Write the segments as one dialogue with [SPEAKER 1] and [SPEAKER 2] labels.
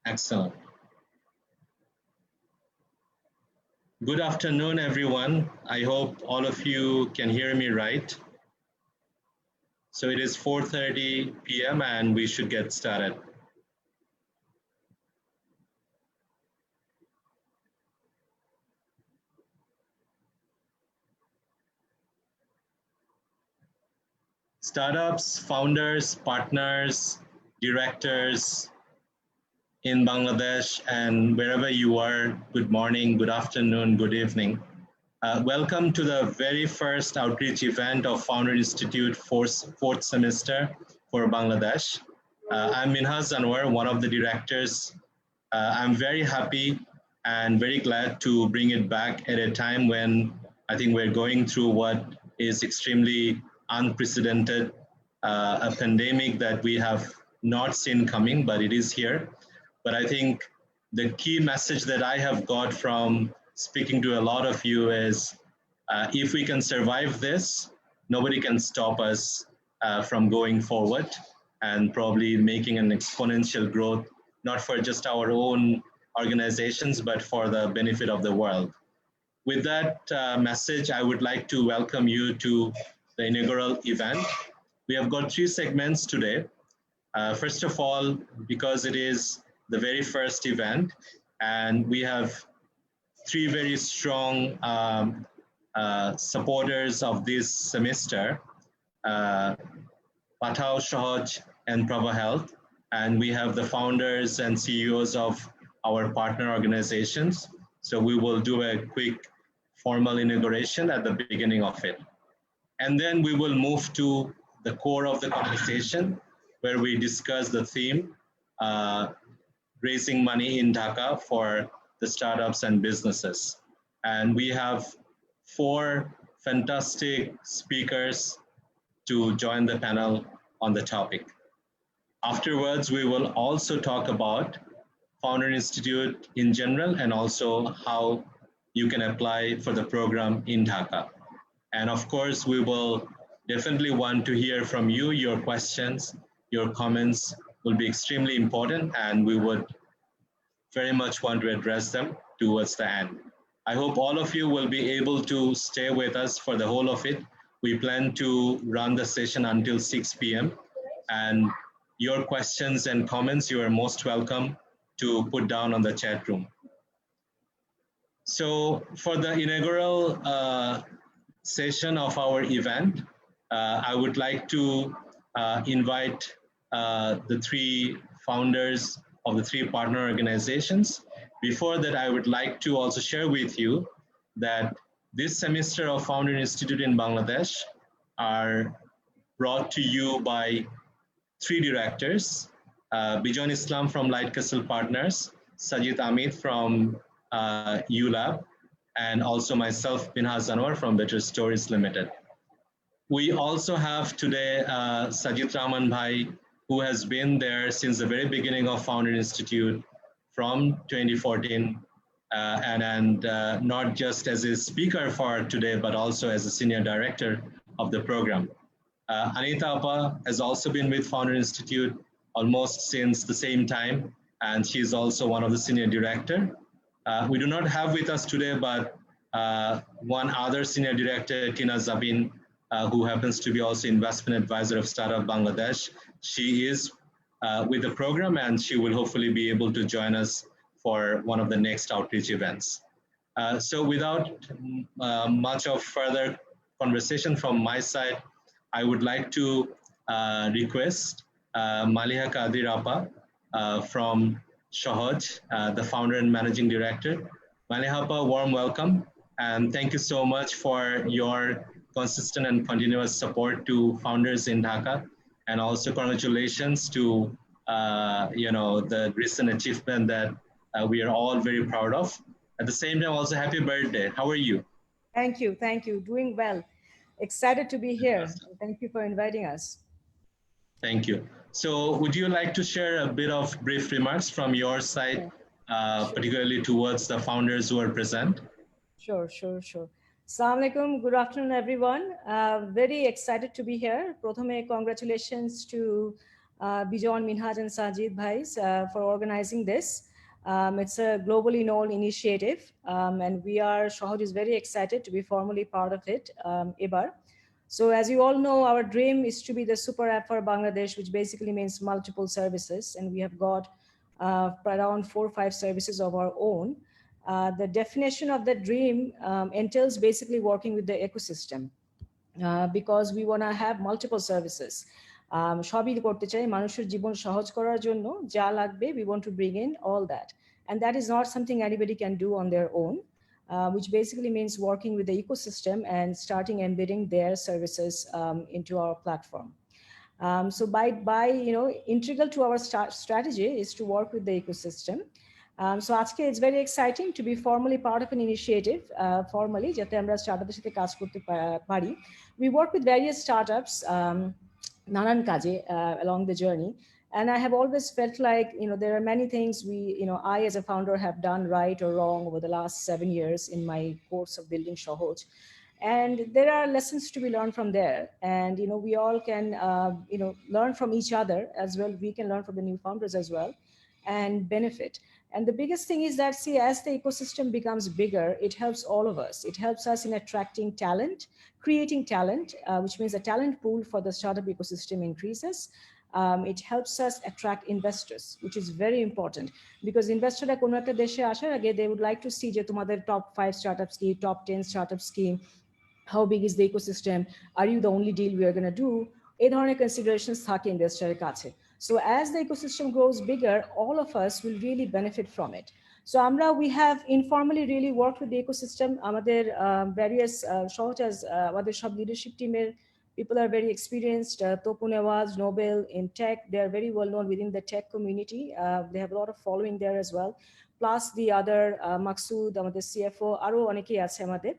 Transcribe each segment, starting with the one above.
[SPEAKER 1] Excellent. Good afternoon, everyone. I hope all of you can hear me right. So it is 4:30 p.m. and we should get started. Startups, founders, partners, directors in Bangladesh and wherever you are, good morning, good afternoon, good evening. Welcome to the very first outreach event of Founder Institute fourth semester for Bangladesh. I'm Minhaj Anwar, one of the directors. I'm very happy and very glad to bring it back at a time when I think we're going through what is extremely unprecedented, a pandemic that we have not seen coming, but it is here. But I think the key message that I have got from speaking to a lot of you is if we can survive this, nobody can stop us from going forward and probably making an exponential growth, not for just our own organizations, but for the benefit of the world. With that message, I would like to welcome you to the inaugural event. We have got 3 segments today. First of all, because it is the very first event, and we have 3 very strong supporters of this semester, Pathao, Shohoz, and PraavaHealth, and we have the founders and CEOs of our partner organizations. So we will do a quick formal inauguration at the beginning of it. And then we will move to the core of the conversation, where we discuss the theme, raising money in Dhaka for the startups and businesses. And we have 4 fantastic speakers to join the panel on the topic. Afterwards, we will also talk about Founder Institute in general and also how you can apply for the program in Dhaka. And of course, we will definitely want to hear from you. Your questions, your comments will be extremely important, and we would very much want to address them towards the end. I hope all of you will be able to stay with us for the whole of it. We plan to run the session until 6 p.m. and your questions and comments, you are most welcome to put down on the chat room. So for the inaugural session of our event, I would like to invite the 3 founders of the 3 partner organizations. Before that, I would like to also share with you that this semester of Founder Institute in Bangladesh are brought to you by 3 directors, Bijon Islam from Light Castle Partners, Sajid Ahmed from ULab, and also myself, Minhaj Anwar from Better Stories Limited. We also have today Sajid Rahman Bhai, who has been there since the very beginning of Founder Institute from 2014, and not just as a speaker for today, but also as a senior director of the program. Anita has also been with Founder Institute almost since the same time, and she's also one of the senior director. We do not have with us today, but one other senior director, Tina Zabin, who happens to be also investment advisor of Startup Bangladesh. She is with the program, and she will hopefully be able to join us for one of the next outreach events. So without much of further conversation from my side, I would like to request Maliha Quadir from Shohoz, the founder and managing director. Maliha, warm welcome, and thank you so much for your consistent and continuous support to founders in Dhaka, and also congratulations to the recent achievement that we are all very proud of. At the same time, also happy birthday. How are you?
[SPEAKER 2] Thank you. Doing well. Excited to be here. Thank you for inviting us.
[SPEAKER 1] Thank you. So would you like to share a bit of brief remarks from your side, particularly towards the founders who are present?
[SPEAKER 2] Sure. Assalamu alaikum. Good afternoon, everyone. Very excited to be here. Prothome, congratulations to Bijon, Minhaj, and Sajid Bhais for organizing this. It's a globally known initiative, and Shohoz is very excited to be formally part of it, Ibar. So as you all know, our dream is to be the super app for Bangladesh, which basically means multiple services. And we have got around 4 or 5 services of our own. The definition of the dream entails basically working with the ecosystem because we want to have multiple services. সবই করতে চাই মানুষের জীবন সহজ করার জন্য যা লাগবে we want to bring in all that. And that is not something anybody can do on their own. Which basically means working with the ecosystem and starting embedding their services into our platform. So by integral to our strategy is to work with the ecosystem. So আজকে it's very exciting to be formally part of an initiative, formally যাতে আমরা স্টার্টআপের সাথে কাজ করতে পারি. We work with various startups নানান কাজে along the journey. And I have always felt like, there are many things I as a founder have done right or wrong over the last 7 years in my course of building Shohoz. And there are lessons to be learned from there. And, we all can, learn from each other as well. We can learn from the new founders as well and benefit. And the biggest thing is that, see, as the ecosystem becomes bigger, it helps all of us. It helps us in attracting talent, creating talent, which means the talent pool for the startup ecosystem increases. It helps us attract investors, which is very important because investors কোনো একটা দেশে আসার আগে they would like to see যে তোমাদের top 5 startups কি, top 10 startups কি, how big is the ecosystem, are you the only deal we are going to do, এই ধরনের considerations থাকে investor-এর কাছে. So as the ecosystem grows bigger, all of us will really benefit from it. So we have informally really worked with the ecosystem. Amader various Shohoz as আমাদের সব leadership team-এর people are very experienced. Topu Nawaz, Nobel in tech, they are very well known within the tech community. They have a lot of following there as well. Plus the other Maksud, আমাদের CFO, আরো অনেকেই আছে আমাদের.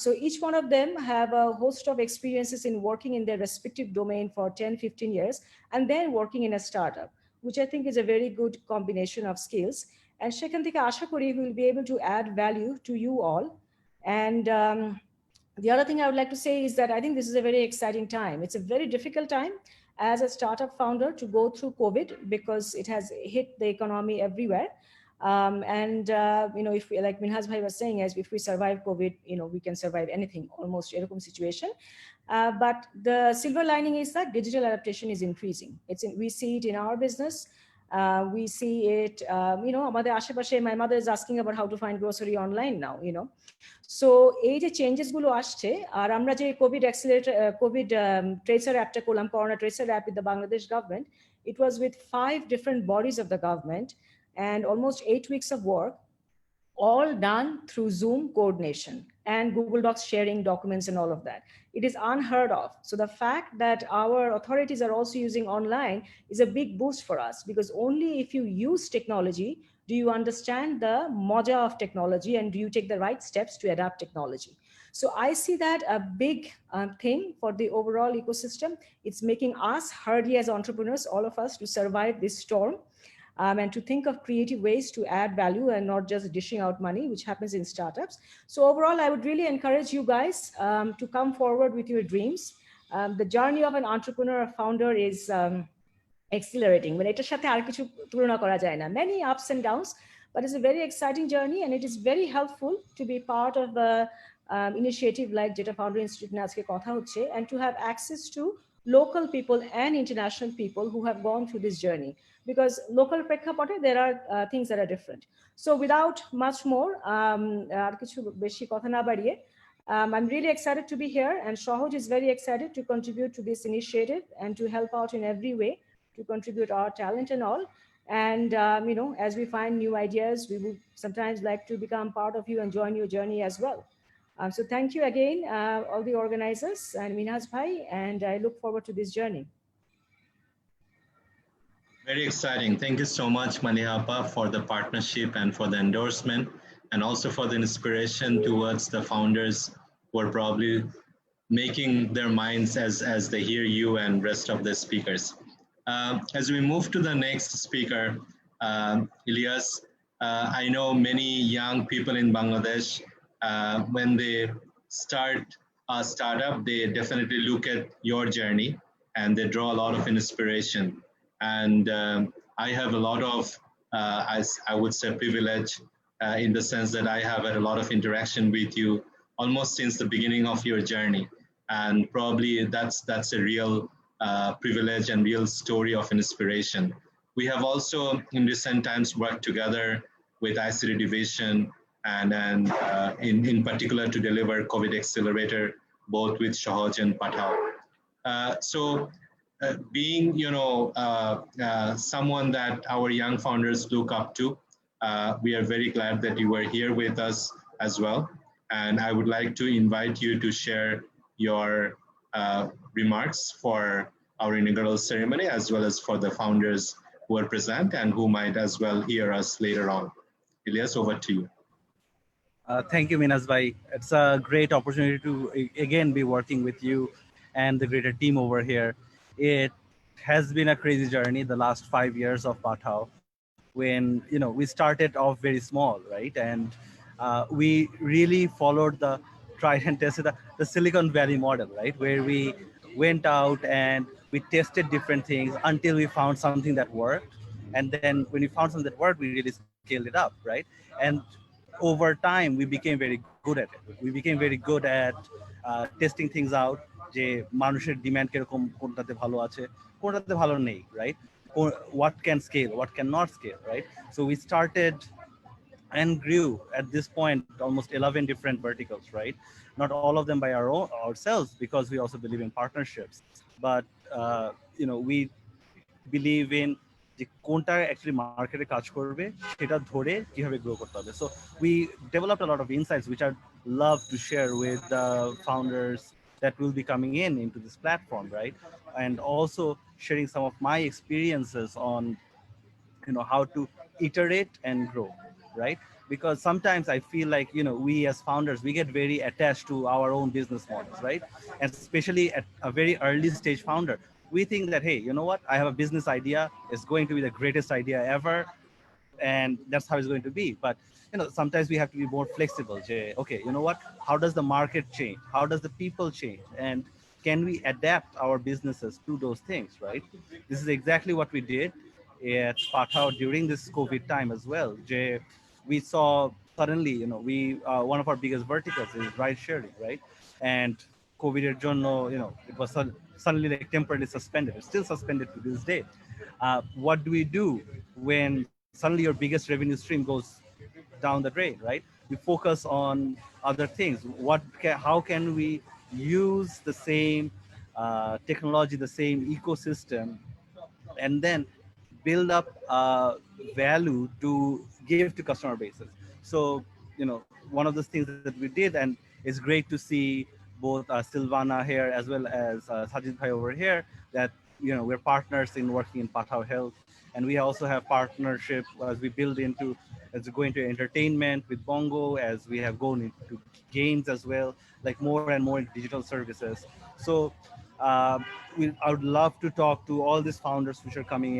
[SPEAKER 2] So each one of them have a host of experiences in working in their respective domain for 10, 15 years, and then working in a startup, which I think is a very good combination of skills. And সেখান থেকে আশা করি we will be able to add value to you all. And the other thing I would like to say is that I think this is a very exciting time. It's a very difficult time as a startup founder to go through COVID because it has hit the economy everywhere. If we, like Minhaj Bhai was saying, as if we survive COVID, we can survive anything, almost এরকম situation. But the silver lining is that digital adaptation is increasing. We see it in our business. We see it, আমাদের আশেপাশে, my mother is asking about how to find grocery online now, So এই যে changes গুলো আসছে আর আমরা যে COVID tracer appটা করলাম, corona tracer app with the Bangladesh government, it was with 5 different bodies of the government and almost 8 weeks of work, all done through Zoom coordination and Google Docs sharing documents and all of that. It is unheard of. So the fact that our authorities are also using online is a big boost for us because only if you use technology do you understand the moja of technology and do you take the right steps to adapt technology. So I see that a big thing for the overall ecosystem. It's making us hardy as entrepreneurs, all of us, to survive this storm. And to think of creative ways to add value and not just dishing out money, which happens in startups. So overall, I would really encourage you guys to come forward with your dreams. The journey of an entrepreneur or founder is exhilarating. But এটার সাথে আর কিছু তুলনা করা যায় না. Many ups and downs, but it's a very exciting journey and it is very helpful to be part of a initiative like যেটা Founder Institute নিয়ে আজকে কথা হচ্ছে, and to have access to local people and international people who have gone through this journey. Because local প্রেক্ষাপটে there are things that are different. So without much more, আর কিছু বেশি কথা না বাড়িয়ে, I'm really excited to be here and Shohoz is very excited to contribute to this initiative and to help out in every way to contribute our talent and all. And as we find new ideas, we would sometimes like to become part of you and join your journey as well. So thank you again, all the organizers and Minhaj Bhai, and I look forward to this journey.
[SPEAKER 1] Very exciting. Thank you so much, Maliha, for the partnership and for the endorsement, and also for the inspiration towards the founders who are probably making their minds as they hear you and rest of the speakers. As we move to the next speaker, Elius, I know many young people in Bangladesh, when they start a startup, they definitely look at your journey and they draw a lot of inspiration. And I have a lot of, as I would say, privilege in the sense that I have had a lot of interaction with you almost since the beginning of your journey. And probably that's a real privilege and real story of inspiration. We have also in recent times worked together with ICT Division and in particular to deliver COVID Accelerator, both with Shohoz and Pathao. Being, someone that our young founders look up to, we are very glad that you are here with us as well. And I would like to invite you to share your remarks for our inaugural ceremony, as well as for the founders who are present and who might as well hear us later on. Elius, over to you.
[SPEAKER 3] Thank you, Minas Bhai. It's a great opportunity to again be working with you and the greater team over here. It has been a crazy journey the last 5 years of Pathao, when we started off very small, right? And we really followed the tried and tested the Silicon Valley model, right? Where we went out and we tested different things until we found something that worked. And then when we found something that worked, we really scaled it up, right? And over time, we became very good at it. We became very good at testing things out, যে মানুষের demand কিরকম, কোনটাতে ভালো আছে, কোনটাতে ভালো নেই, right? What can scale, what cannot scale, right? So we started and grew at this point almost 11 different verticals, right? Not all of them by ourselves, because we also believe in partnerships, but we believe in যে কোনটা actually market কাজ করবে সেটা ধরে কিভাবে grow করতে হবে. So we developed a lot of insights which I'd love to share with the founders that will be coming into this platform, right? And also sharing some of my experiences on how to iterate and grow, right? Because sometimes I feel like we as founders, we get very attached to our own business models, right? And especially at a very early stage founder, we think that, hey, you know what, I have a business idea, it's going to be the greatest idea ever, and that's how it's going to be. But sometimes we have to be more flexible. Okay, you know what, how does the market change, how does the people change, and can we adapt our businesses to those things, right? This is exactly what we did at Pathao during this COVID time as well. We saw suddenly, we one of our biggest verticals is ride sharing, right? And COVID it was suddenly like temporarily suspended. It's still suspended to this day. What do we do when suddenly your biggest revenue stream goes down the drain, right? We focus on other things. How can we use the same technology, the same ecosystem, and then build up value to give to customer bases. So, one of the things that we did, and it's great to see both Sylvana here as well as Sajid Bhai over here, that, we're partners in working in Pathao Health. And we also have partnership as we build into, as we go into entertainment with Bongo, as we have gone into games as well, like more and more digital services. So I would love to talk to all these founders which are coming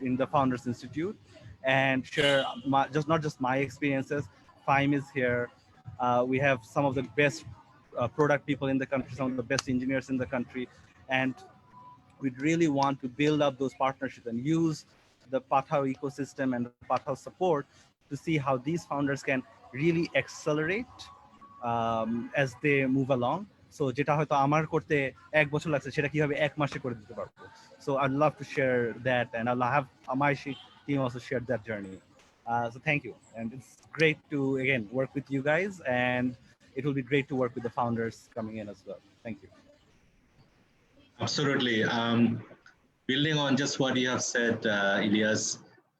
[SPEAKER 3] in the Founders Institute, and share not just my experiences. Fahim is here. We have some of the best product people in the country, some of the best engineers in the country, and we'd really want to build up those partnerships and use the Pathao ecosystem and the Pathao support to see how these founders can really accelerate as they move along. So যেটা হয়তো আমার করতে 1 বছর লাগছে, সেটা কিভাবে 1 মাসে করে দিতে পারবো. So I'd love to share that, and I'll have my team also share that journey. So thank you, and it's great to again work with you guys, and it will be great to work with the founders coming in as well. Thank you.
[SPEAKER 1] Absolutely. Building on just what you have said, Elius,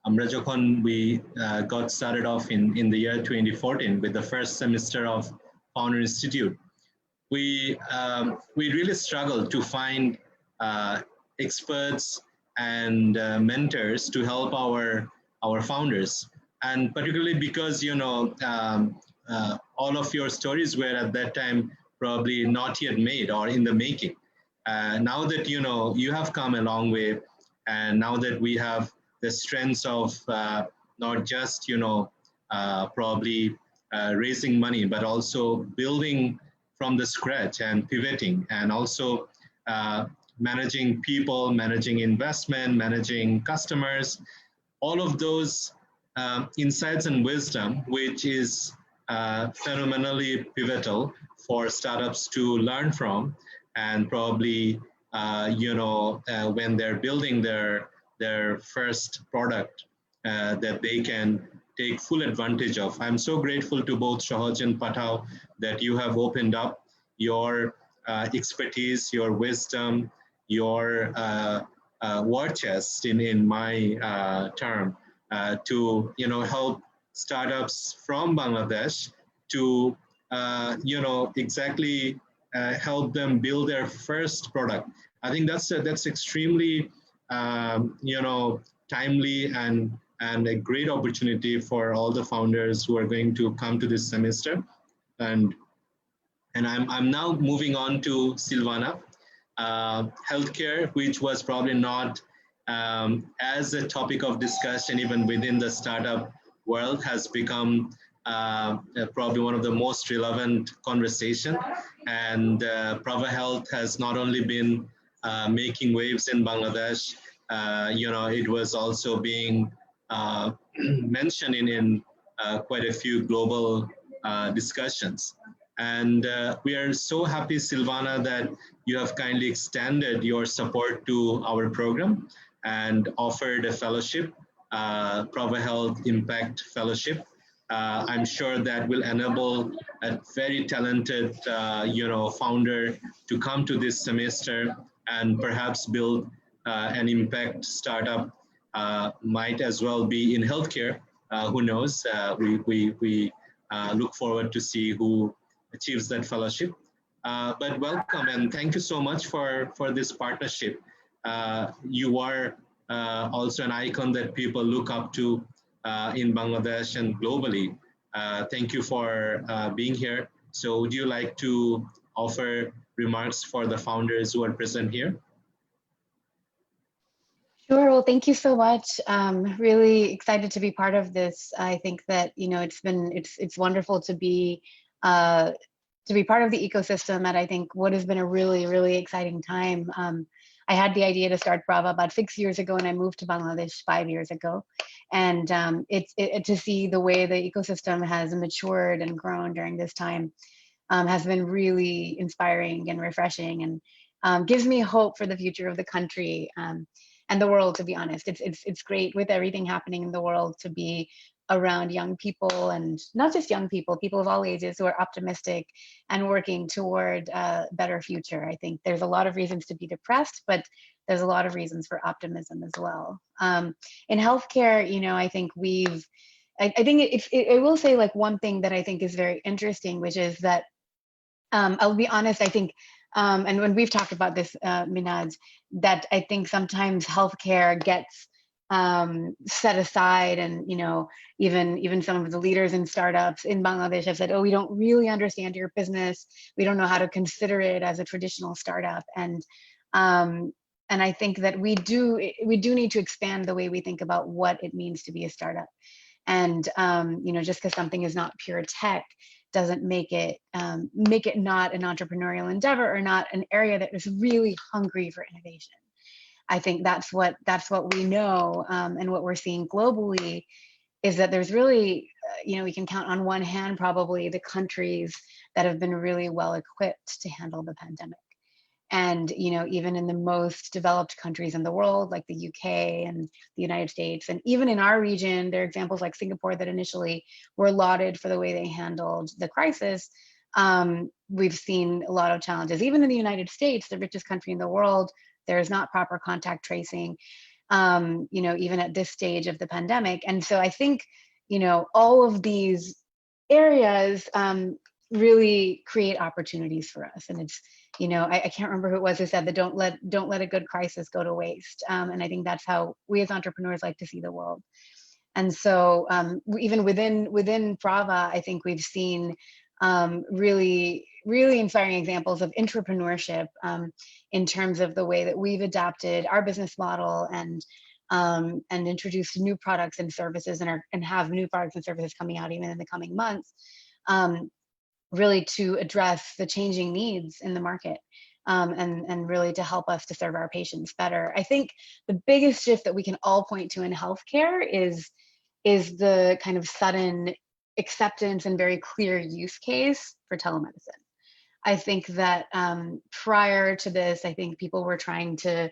[SPEAKER 1] আমরা যখন we got started off in the year 2014 with the first semester of Founder Institute, we really struggled to find experts and mentors to help our founders, and particularly because all of your stories were at that time probably not yet made or in the making. Now that you have come a long way, and now that we have the strengths of not just probably raising money, but also building from the scratch and pivoting, and also managing people, managing investment, managing customers, all of those insights and wisdom, which is phenomenally pivotal for startups to learn from, and probably when they're building their first product that they can take full advantage of. I'm so grateful to both Shohoz and Pathao that you have opened up your expertise, your wisdom, your war chest in my term to help startups from Bangladesh to exactly help them build their first product. I think that's extremely timely and a great opportunity for all the founders who are going to come to this semester. And I'm now moving on to Sylvana. Healthcare, which was probably not as a topic of discussion even within the startup world, has become probably one of the most relevant conversation. And PraavaHealth has not only been making waves in Bangladesh, it was also being mentioned in quite a few global discussions. And we are so happy, Sylvana, that you have kindly extended your support to our program and offered a fellowship, PraavaHealth Impact Fellowship. I'm sure that will enable a very talented, founder to come to this semester and perhaps build an impact startup. Might as well be in healthcare. Who knows? We look forward to see who achieves that fellowship. But welcome and thank you so much for this partnership. You are also an icon that people look up to in Bangladesh and globally. Thank you for being here. So would you like to offer remarks for the founders who are present here?
[SPEAKER 4] Sure. Well, thank you so much. Really excited to be part of this. I think that it's wonderful to be part of the ecosystem at I think what has been a really exciting time. I had the idea to start Praava about 6 years ago, and I moved to Bangladesh 5 years ago. And to see the way the ecosystem has matured and grown during this time has been really inspiring and refreshing, and gives me hope for the future of the country and the world. To be honest, it's great with everything happening in the world to be around young people, and not just young people, people of all ages who are optimistic and working toward a better future. I think there's a lot of reasons to be depressed, but there's a lot of reasons for optimism as well. In healthcare, I think I will say like one thing that I think is very interesting, which is that I'll be honest, I think, and when we've talked about this, Minaj, that I think sometimes healthcare gets set aside, and even some of the leaders in startups in Bangladesh have said, oh, we don't really understand your business, we don't know how to consider it as a traditional startup. And I think that we do need to expand the way we think about what it means to be a startup. And just because something is not pure tech doesn't make it not an entrepreneurial endeavor, or not an area that is really hungry for innovation. I think that's what we know, and what we're seeing globally is that there's really, we can count on one hand probably the countries that have been really well equipped to handle the pandemic. And even in the most developed countries in the world, like the UK and the United States, and even in our region, there are examples like Singapore that initially were lauded for the way they handled the crisis. We've seen a lot of challenges. Even in the United States, the richest country in the world, there is not proper contact tracing, even at this stage of the pandemic. And so I think, all of these areas really create opportunities for us. And it's, I can't remember who it was who said that don't let a good crisis go to waste. And I think that's how we as entrepreneurs like to see the world. And so even within Praava, I think we've seen really inspiring examples of entrepreneurship in terms of the way that we've adapted our business model and introduced new products and services, and have new products and services coming out even in the coming months, really to address the changing needs in the market. and really to help us to serve our patients better. I think the biggest shift that we can all point to in healthcare is the kind of sudden acceptance and very clear use case for telemedicine. I think that prior to this, I think people were trying to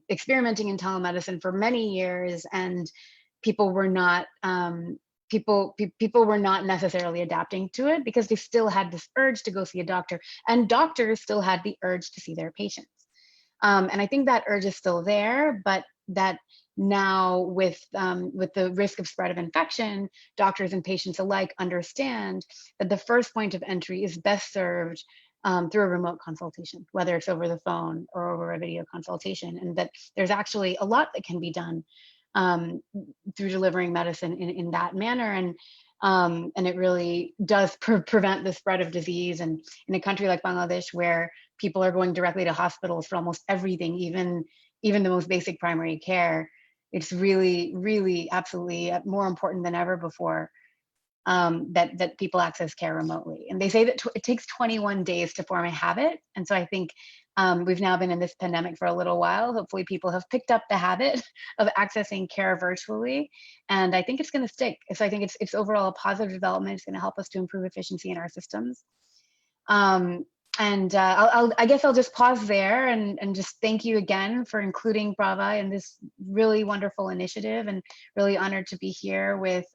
[SPEAKER 4] experimenting in telemedicine for many years, and people were not people were not necessarily adapting to it because they still had this urge to go see a doctor, and doctors still had the urge to see their patients. And I think that urge is still there, but that now with the risk of spread of infection, doctors and patients alike understand that the first point of entry is best served through a remote consultation, whether it's over the phone or over a video consultation, and that there's actually a lot that can be done through delivering medicine in that manner. And it really does prevent the spread of disease. And in a country like Bangladesh, where people are going directly to hospitals for almost everything, even the most basic primary care, it's really, really absolutely more important than ever before that people access care remotely. And they say that it takes 21 days to form a habit. And so I think we've now been in this pandemic for a little while. Hopefully people have picked up the habit of accessing care virtually. And I think it's going to stick. So I think it's overall a positive development. It's going to help us to improve efficiency in our systems. I guess I'll just pause there and just thank you again for including Prava in this really wonderful initiative, and really honored to be here with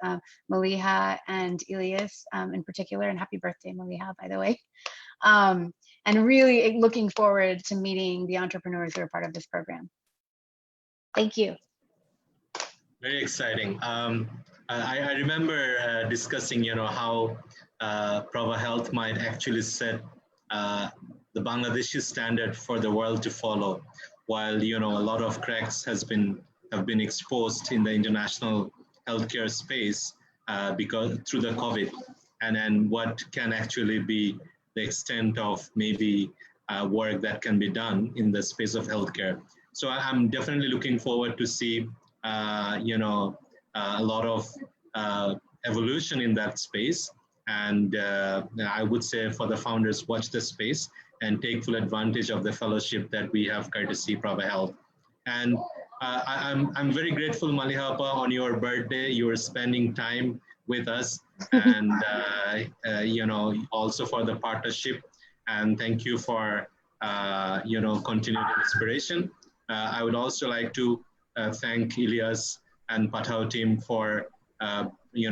[SPEAKER 4] Maliha and Elius in particular, and happy birthday, Maliha, by the way. And really looking forward to meeting the entrepreneurs who are part of this program. Thank you.
[SPEAKER 1] Very exciting. I remember discussing, how PraavaHealth might actually set the Bangladeshi standard for the world to follow, while a lot of cracks have been exposed in the international healthcare space because through the COVID, and then what can actually be the extent of maybe work that can be done in the space of healthcare. So I'm definitely looking forward to see a lot of evolution in that space. And I would say for the founders, watch the space and take full advantage of the fellowship that we have courtesy PraavaHealth. And I'm very grateful, Maliha, on your birthday. You are spending time with us, and also for the partnership. And thank you for continued inspiration. I would also like to thank Elius and Pathao team for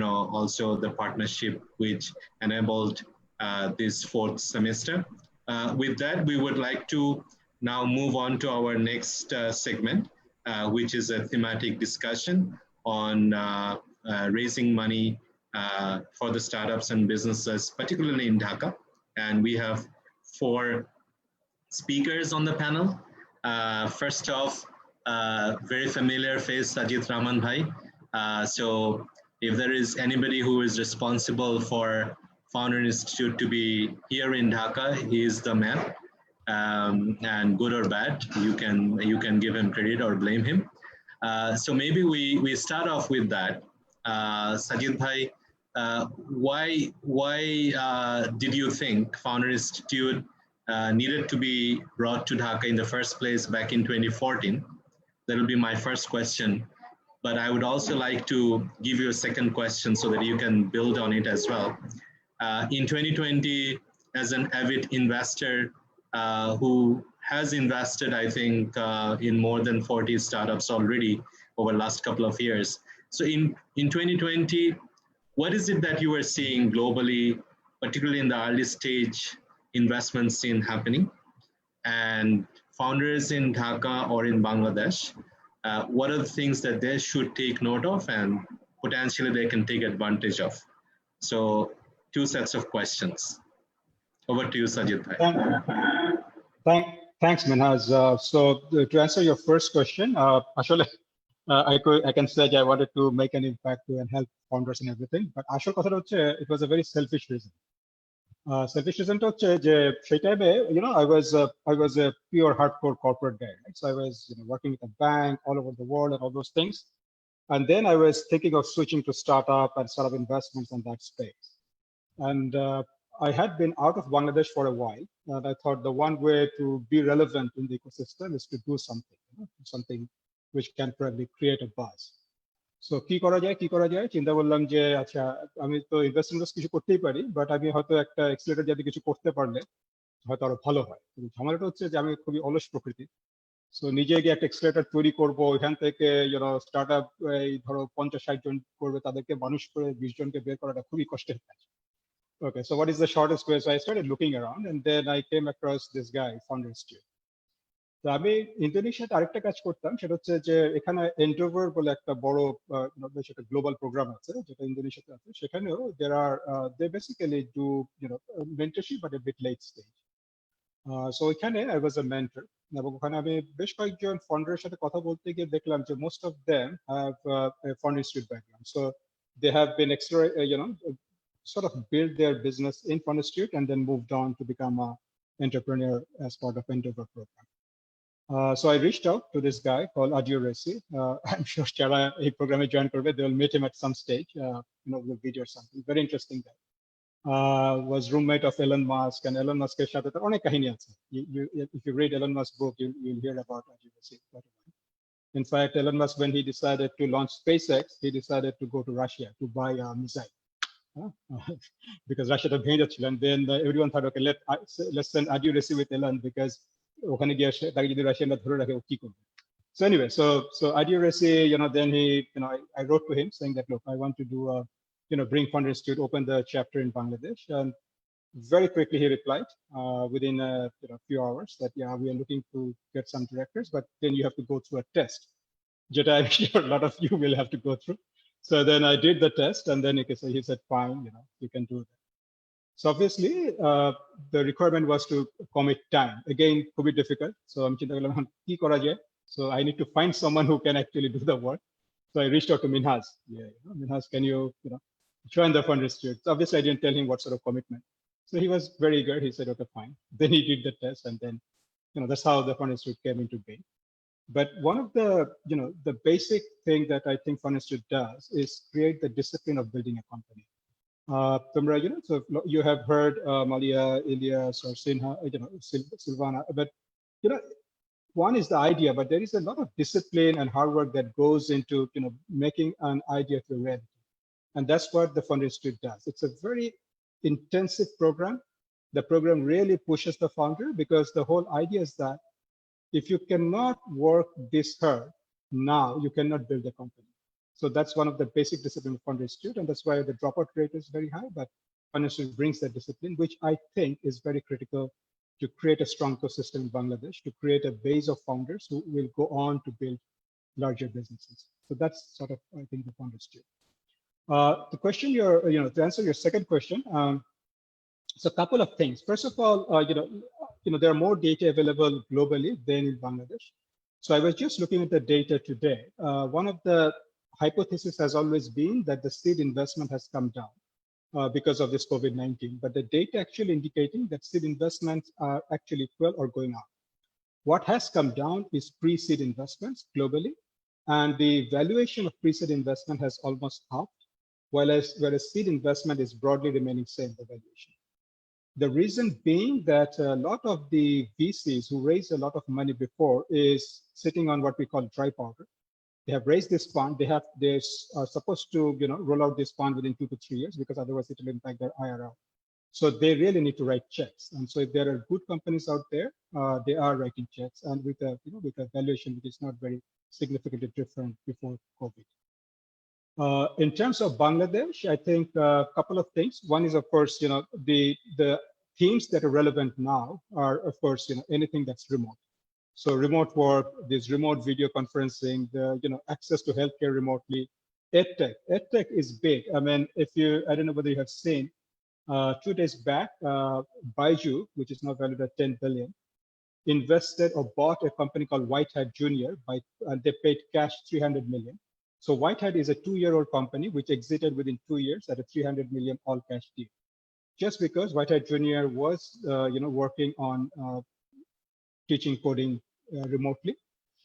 [SPEAKER 1] also the partnership which enabled this fourth semester. With that, we would like to now move on to our next segment, which is a thematic discussion on raising money for the startups and businesses, particularly in Dhaka. And we have 4 speakers on the panel. First off, very familiar face, Sajid Rahman bhai. So if there is anybody who is responsible for Founder Institute to be here in Dhaka, he is the man. And good or bad, you can give him credit or blame him. So maybe we start off with that. Sajid bhai, why did you think Founder Institute needed to be brought to Dhaka in the first place back in 2014? That will be my first question. But I would also like to give you a second question so that you can build on it as well. In 2020, as an avid investor who has invested, I think, in more than 40 startups already over the last couple of years. So in 2020, what is it that you are seeing globally, particularly in the early stage investment scene happening? And founders in Dhaka or in Bangladesh, what are the things that they should take note of and potentially they can take advantage of? So 2 sets of questions. Over to you, Sajid bhai.
[SPEAKER 5] Thanks, Minhaj. So to answer your first question, actually, I can say I wanted to make an impact and help founders and everything, but আসল কথা হচ্ছে it was a very selfish reason. Selfish reason হচ্ছে যে সেই টাইমে I was a pure hardcore corporate guy, right? So I was working with a bank all over the world and all those things, and then I was thinking of switching to startup and startup investments in that space. And I had been out of Bangladesh for a while, and I thought the one way to be relevant in the ecosystem is to do something, something which can probably create a buzz. So কি করা যায় চিন্তা করলাম যে আচ্ছা আমি তো investment কিছু করতেই পারি, বাট আমি হয়তো একটা এক্সিলারেটর যদি কিছু করতে পারলে হয়তো আরো ভালো হয়। কিন্তু ঝামেলাটা হচ্ছে যে আমি খুবই অলস প্রকৃতি। সো নিজে গিয়ে একটা এক্সিলারেটর তৈরি করবো, ওইখান থেকে স্টার্ট আপ এই ধরো 50-60 জন করবে, তাদেরকে মানুষ করে 20 জনকে বের করাটা খুবই কষ্টের কাজ। Okay, so what is the shortest way? So I started looking around, and then I came across this guy, Fundraising. তো আমি ইন্দোনেশিয়াতে আরেকটা কাজ করতাম, সেটা হচ্ছে যে এখানে এন্ডোভার বলে একটা বড় সেটা গ্লোবাল প্রোগ্রাম আছে যেটা ইন্দোনেশিয়াতে আছে। সেখানেও they basically do mentorship but a bit late stage. So ওইখানে I was a mentor, এবং ওখানে আমি বেশ কয়েকজন ফান্ডারের সাথে কথা বলতে গিয়ে দেখলাম যে most of them have a fund institute background, so they have been sort of build their business in Fund Institute and then moved on to become an entrepreneur as part of Endeavor program. So I reached out to this guy called Adio Resi. I'm sure Chara program join korbe, they will meet him at some stage, with video or something. Very interesting guy. Was roommate of Elon Musk, and Elon Musk সাথে তার অনেক কাহিনী আছে. If you read Elon Musk's book, you'll hear about Adio Resi. In fact, Elon Musk, when he decided to launch SpaceX, he decided to go to Russia to buy a missile. Because Russia had been and then everyone thought, okay, let's send Adio Resi with Elon, because so anyway, so Adio Resi, then he, I wrote to him saying that, look, I want to do bring Fund Institute, open the chapter in Bangladesh, and very quickly he replied within a few hours that yeah, we are looking to get some directors, but then you have to go through a test. Jeta, I'm sure a lot of you will have to go through. So then I did the test, and then he said, fine, you can do that. So obviously, the requirement was to commit time. Again, could be difficult. So I'm ki kora jaye. So I need to find someone who can actually do the work. So I reached out to Minhas. Yeah, Minhas, can you, join the Fund Institute? So obviously, I didn't tell him what sort of commitment. So he was very eager. He said, okay, fine. Then he did the test, and then, that's how the Fund Institute came into being. But one of the, the basic thing that I think Fund Institute does is create the discipline of building a company. So you have heard Maliha, Elius, or Sinha, Sylvana, but one is the idea, but there is a lot of discipline and hard work that goes into making an idea to reality, and that's what the Fund Institute does. It's a very intensive program. The program really pushes the founder, because the whole idea is that if you cannot work this hard now, you cannot build a company. So that's one of the basic discipline of Fund Institute, and that's why the dropout rate is very high. But Fund Institute brings that discipline, which I think is very critical to create a strong ecosystem in Bangladesh, to create a base of founders who will go on to build larger businesses. So that's sort of, I think, the Fund Institute. The question to answer your second question, so a couple of things. First of all, there are more data available globally than in Bangladesh. So I was just looking at the data today. One of the hypothesis has always been that the seed investment has come down because of this COVID-19, but the data actually indicating that seed investments are actually equal or going up. What has come down is pre-seed investments globally, and the valuation of pre-seed investment has almost halved, whereas seed investment is broadly remaining same, the valuation. The reason being that a lot of the VCs who raised a lot of money before is sitting on what we call dry powder. They have raised this fund. They are supposed to roll out this fund within 2 to 3 years, because otherwise it will impact their IRR. So they really need to write checks. And so if there are good companies out there, they are writing checks, and with a valuation which is not very significantly different before COVID. In terms of Bangladesh, I think a couple of things. One is, of course, the themes that are relevant now are, of course, anything that's remote. So remote work, this remote video conferencing, the access to healthcare remotely. EdTech is big. I mean, I don't know whether you have seen, 2 days back, Baiju, which is now valued at 10 billion, invested or bought a company called White Hat Junior and they paid cash 300 million. So White Hat is a 2-year-old company which exited within 2 years at a 300 million all-cash deal, just because White Hat Junior was, working on teaching coding remotely,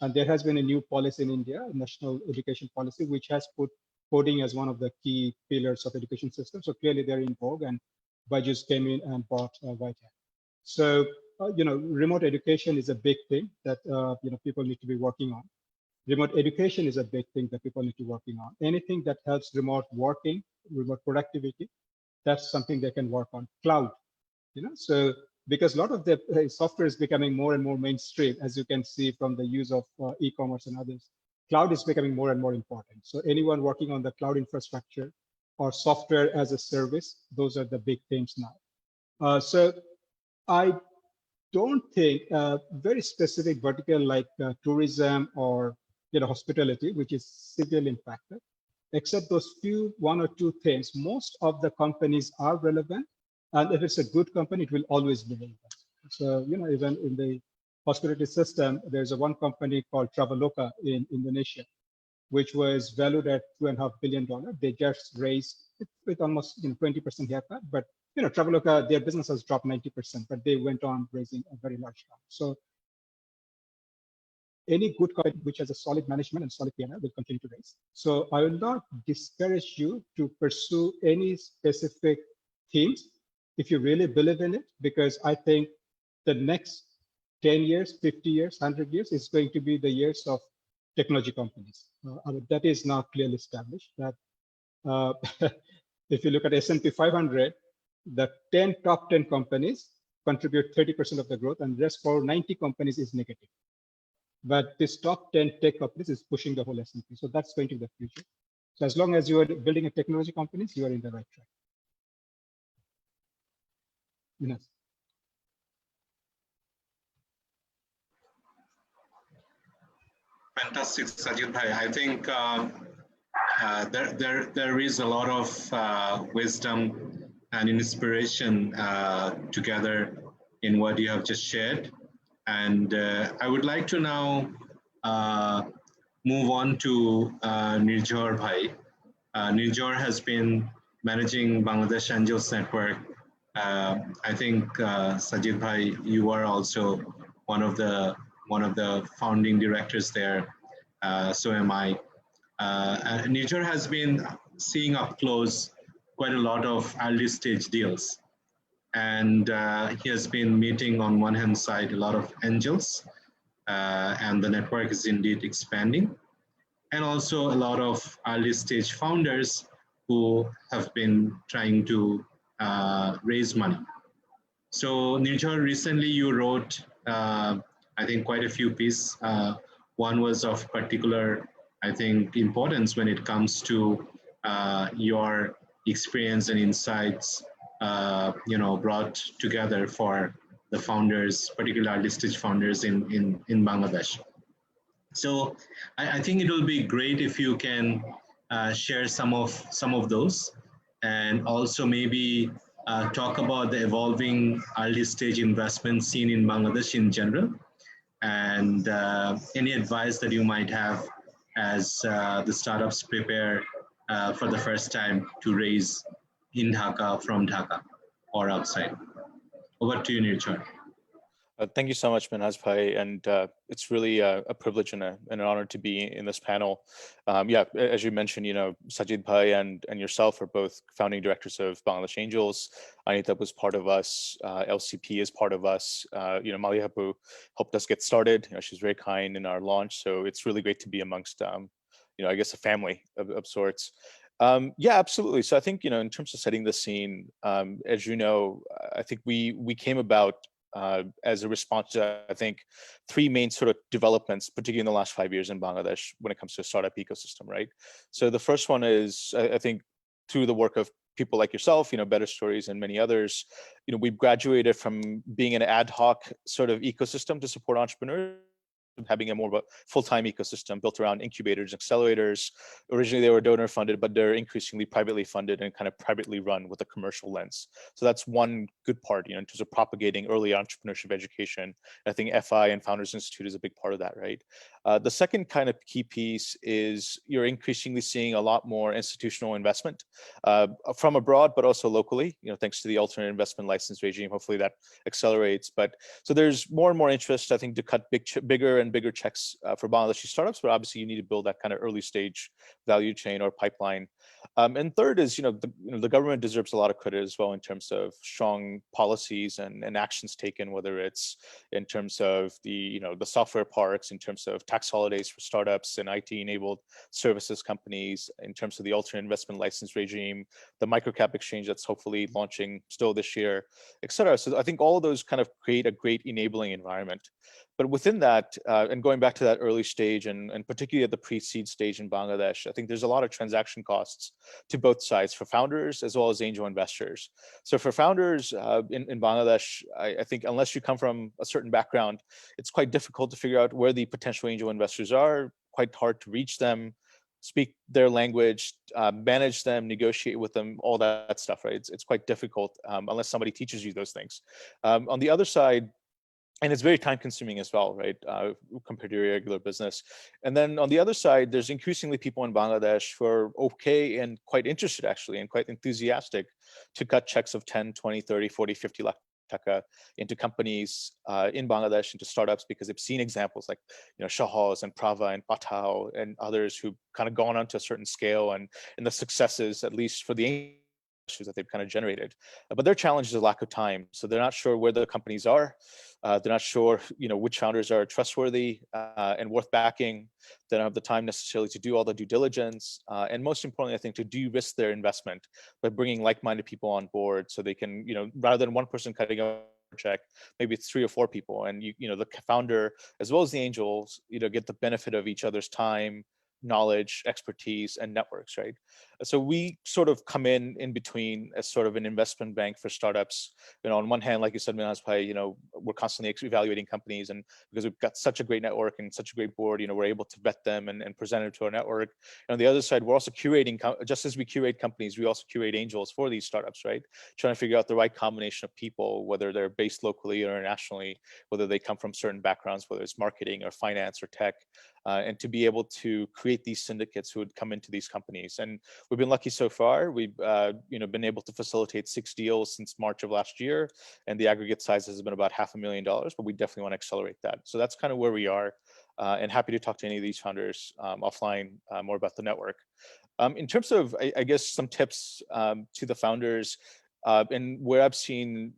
[SPEAKER 5] and there has been a new policy in India, a national education policy, which has put coding as one of the key pillars of education system. So clearly they're in vogue, and Byju's came in and bought Whitehead. So, remote education is a big thing that, people need to be working on. Remote education is a big thing that people need to be working on. Anything that helps remote working, remote productivity, that's something they can work on. Cloud, so because a lot of the software is becoming more and more mainstream, as you can see from the use of e-commerce and others. Cloud is becoming more and more important. So anyone working on the cloud infrastructure or software as a service, those are the big things now. So I don't think very specific vertical like tourism or hospitality, which is severely impacted, except those one or two things. Most of the companies are relevant, and if it's a good company, it will always be relevant. So even in the hospitality system, there's one company called Traveloka in Indonesia, which was valued at $2.5 billion. They just raised with almost 20% haircut, but Traveloka, their business has dropped 90%, but they went on raising a very large round. So any good company which has a solid management and solid P&L will continue to raise. So I will not discourage you to pursue any specific themes if you really believe in it, because I think the next 10 years, 50 years, 100 years is going to be the years of technology companies. That is now clearly established. That if you look at S&P 500, the top 10 companies contribute 30% of the growth, and the rest for 90 companies is negative. But this top 10 tech companies is pushing the whole S&P. So that's going to be the future. So as long as you are building a technology companies, you are in the right track. Yes.
[SPEAKER 1] Fantastic, Sajid bhai. I think there is a lot of wisdom and inspiration together in what you have just shared. And I would like to now move on to Nirjhor bhai. Nirjhor has been managing Bangladesh Angels Network. I think Sajid bhai, you are also one of the founding directors there. So am I. Nirjhor has been seeing up close quite a lot of early stage deals. And he has been meeting on one hand side a lot of angels, and the network is indeed expanding. And also a lot of early stage founders who have been trying to raise money. So Nirjhor, recently you wrote, I think, quite a few pieces. One was of particular, I think, importance when it comes to your experience and insights, brought together for the founders, particularly early stage founders in Bangladesh. So I think it will be great if you can share some of those, and also maybe talk about the evolving early stage investment scene in Bangladesh in general, and any advice that you might have as the startups prepare for the first time to raise in Dhaka, from Dhaka, or outside. Over to you, Nirjhor.
[SPEAKER 6] Thank you so much, Minhas bhai, and it's really a privilege and an honor to be in this panel. Yeah, as you mentioned, Sajid bhai and yourself are both founding directors of Bangladesh Angels. Anita was part of us. LCP is part of us. Maliha helped us get started. She's very kind in our launch, so it's really great to be amongst, I guess, a family of sorts. Yeah, absolutely. So I think, in terms of setting the scene, as you know, I think we came about as a response to, I think, three main sort of developments, particularly in the last 5 years in Bangladesh when it comes to a startup ecosystem, right? So the first one is, I think, through the work of people like yourself, Better Stories and many others, we've graduated from being an ad hoc sort of ecosystem to support entrepreneurs, having a more of a full-time ecosystem built around incubators, accelerators. Originally, they were donor funded, but they're increasingly privately funded and kind of privately run with a commercial lens. So that's one good part, in terms of propagating early entrepreneurship education. I think FI and Founders Institute is a big part of that, right? The second kind of key piece is you're increasingly seeing a lot more institutional investment from abroad, but also locally, thanks to the alternate investment license regime. Hopefully that accelerates. But so there's more and more interest, I think, to cut bigger and bigger checks for Bangladeshi startups, but obviously you need to build that kind of early stage value chain or pipeline. And third is, the government deserves a lot of credit as well in terms of strong policies and actions taken, whether it's in terms of the software parks, in terms of tax holidays for startups and IT-enabled services companies, in terms of the alternate investment license regime, the microcap exchange that's hopefully launching still this year, et cetera. So I think all of those kind of create a great enabling environment. But within that, and going back to that early stage and particularly at the pre-seed stage in Bangladesh, I think there's a lot of transaction costs to both sides, for founders as well as angel investors. So for founders in Bangladesh, I think unless you come from a certain background, it's quite difficult to figure out where the potential angel investors are, quite hard to reach them, speak their language, manage them, negotiate with them, all that stuff, right? It's quite difficult unless somebody teaches you those things. On the other side, and it's very time consuming as well, right? Compared to your regular business. And then on the other side, there's increasingly people in Bangladesh who are okay and quite interested actually, and quite enthusiastic to cut checks of 10, 20, 30, 40, 50 lakh taka into companies in Bangladesh, into startups, because they've seen examples like, Shohoz and Prava and Pathao and others who've kind of gone on to a certain scale and the successes, at least for the issues that they've kind of generated. But their challenge is a lack of time. So they're not sure where the companies are. They're not sure, which founders are trustworthy and worth backing. They don't have the time necessarily to do all the due diligence. And most importantly, I think, to de-risk their investment by bringing like-minded people on board so they can, rather than one person cutting a check, maybe it's 3 or 4 people. And, the founder, as well as the angels, get the benefit of each other's time, knowledge, expertise, and networks, right? So we sort of come in between as sort of an investment bank for startups. On one hand, like you said, Minhas Bhai, we're constantly evaluating companies, and because we've got such a great network and such a great board, we're able to vet them and present it to our network. And on the other side, we're also curating, just as we curate companies, we also curate angels for these startups, right? Trying to figure out the right combination of people, whether they're based locally or internationally, whether they come from certain backgrounds, whether it's marketing or finance or tech, and to be able to create these syndicates who would come into these companies. And we've been lucky so far. We've been able to facilitate 6 deals since March of last year, and the aggregate size has been about $500,000, but we definitely want to accelerate that. So that's kind of where we are, and happy to talk to any of these founders offline more about the network. In terms of, I guess, some tips to the founders, and where I've seen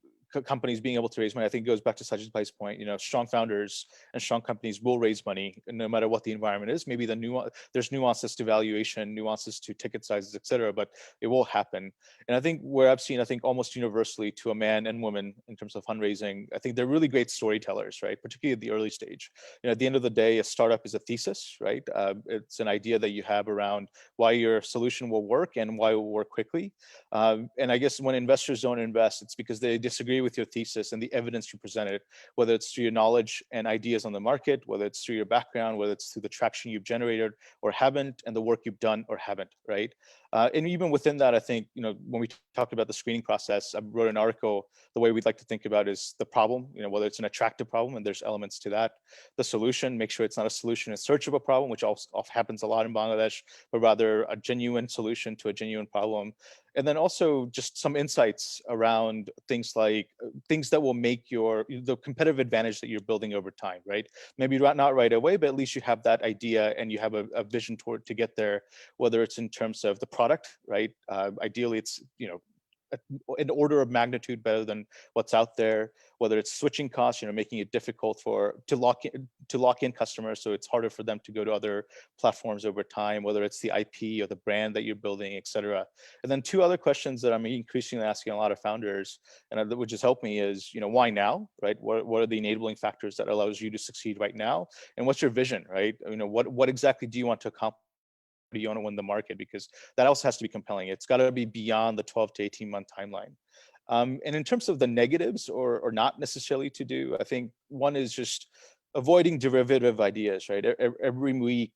[SPEAKER 6] companies being able to raise money, I think it goes back to Sajid Bhai's point. Strong founders and strong companies will raise money no matter what the environment is. Maybe there's nuances to valuation, nuances to ticket sizes, et cetera, but it will happen. And I think where I've seen, I think almost universally, to a man and woman in terms of fundraising, I think they're really great storytellers, right? Particularly at the early stage. At the end of the day, a startup is a thesis, right? It's an idea that you have around why your solution will work and why it will work quickly. And I guess when investors don't invest, it's because they disagree with your thesis and the evidence you presented, whether it's through your knowledge and ideas on the market, whether it's through your background, whether it's through the traction you've generated or haven't, and the work you've done or haven't, right? And even within that, I think, when we talked about the screening process, I wrote an article, the way we'd like to think about is the problem, whether it's an attractive problem, and there's elements to that. The solution, make sure it's not a solution in search of a problem, which also happens a lot in Bangladesh, but rather a genuine solution to a genuine problem. And then also just some insights around things like things that will make the competitive advantage that you're building over time, right? Maybe not right away, but at least you have that idea and you have a vision to get there, whether it's in terms of the product, right? Ideally, it's, an order of magnitude better than what's out there, whether it's switching costs, making it difficult to lock in customers, so it's harder for them to go to other platforms over time, whether it's the IP or the brand that you're building, et cetera. And then 2 other questions that I'm increasingly asking a lot of founders, and that would just help me, is, why now, right? What are the enabling factors that allows you to succeed right now? And what's your vision, right? What exactly do you want to accomplish? Do you want to win the market? Because that also has to be compelling. It's got to be beyond the 12 to 18 month timeline. And in terms of the negatives or not necessarily to do, I think one is just avoiding derivative ideas, right? Every week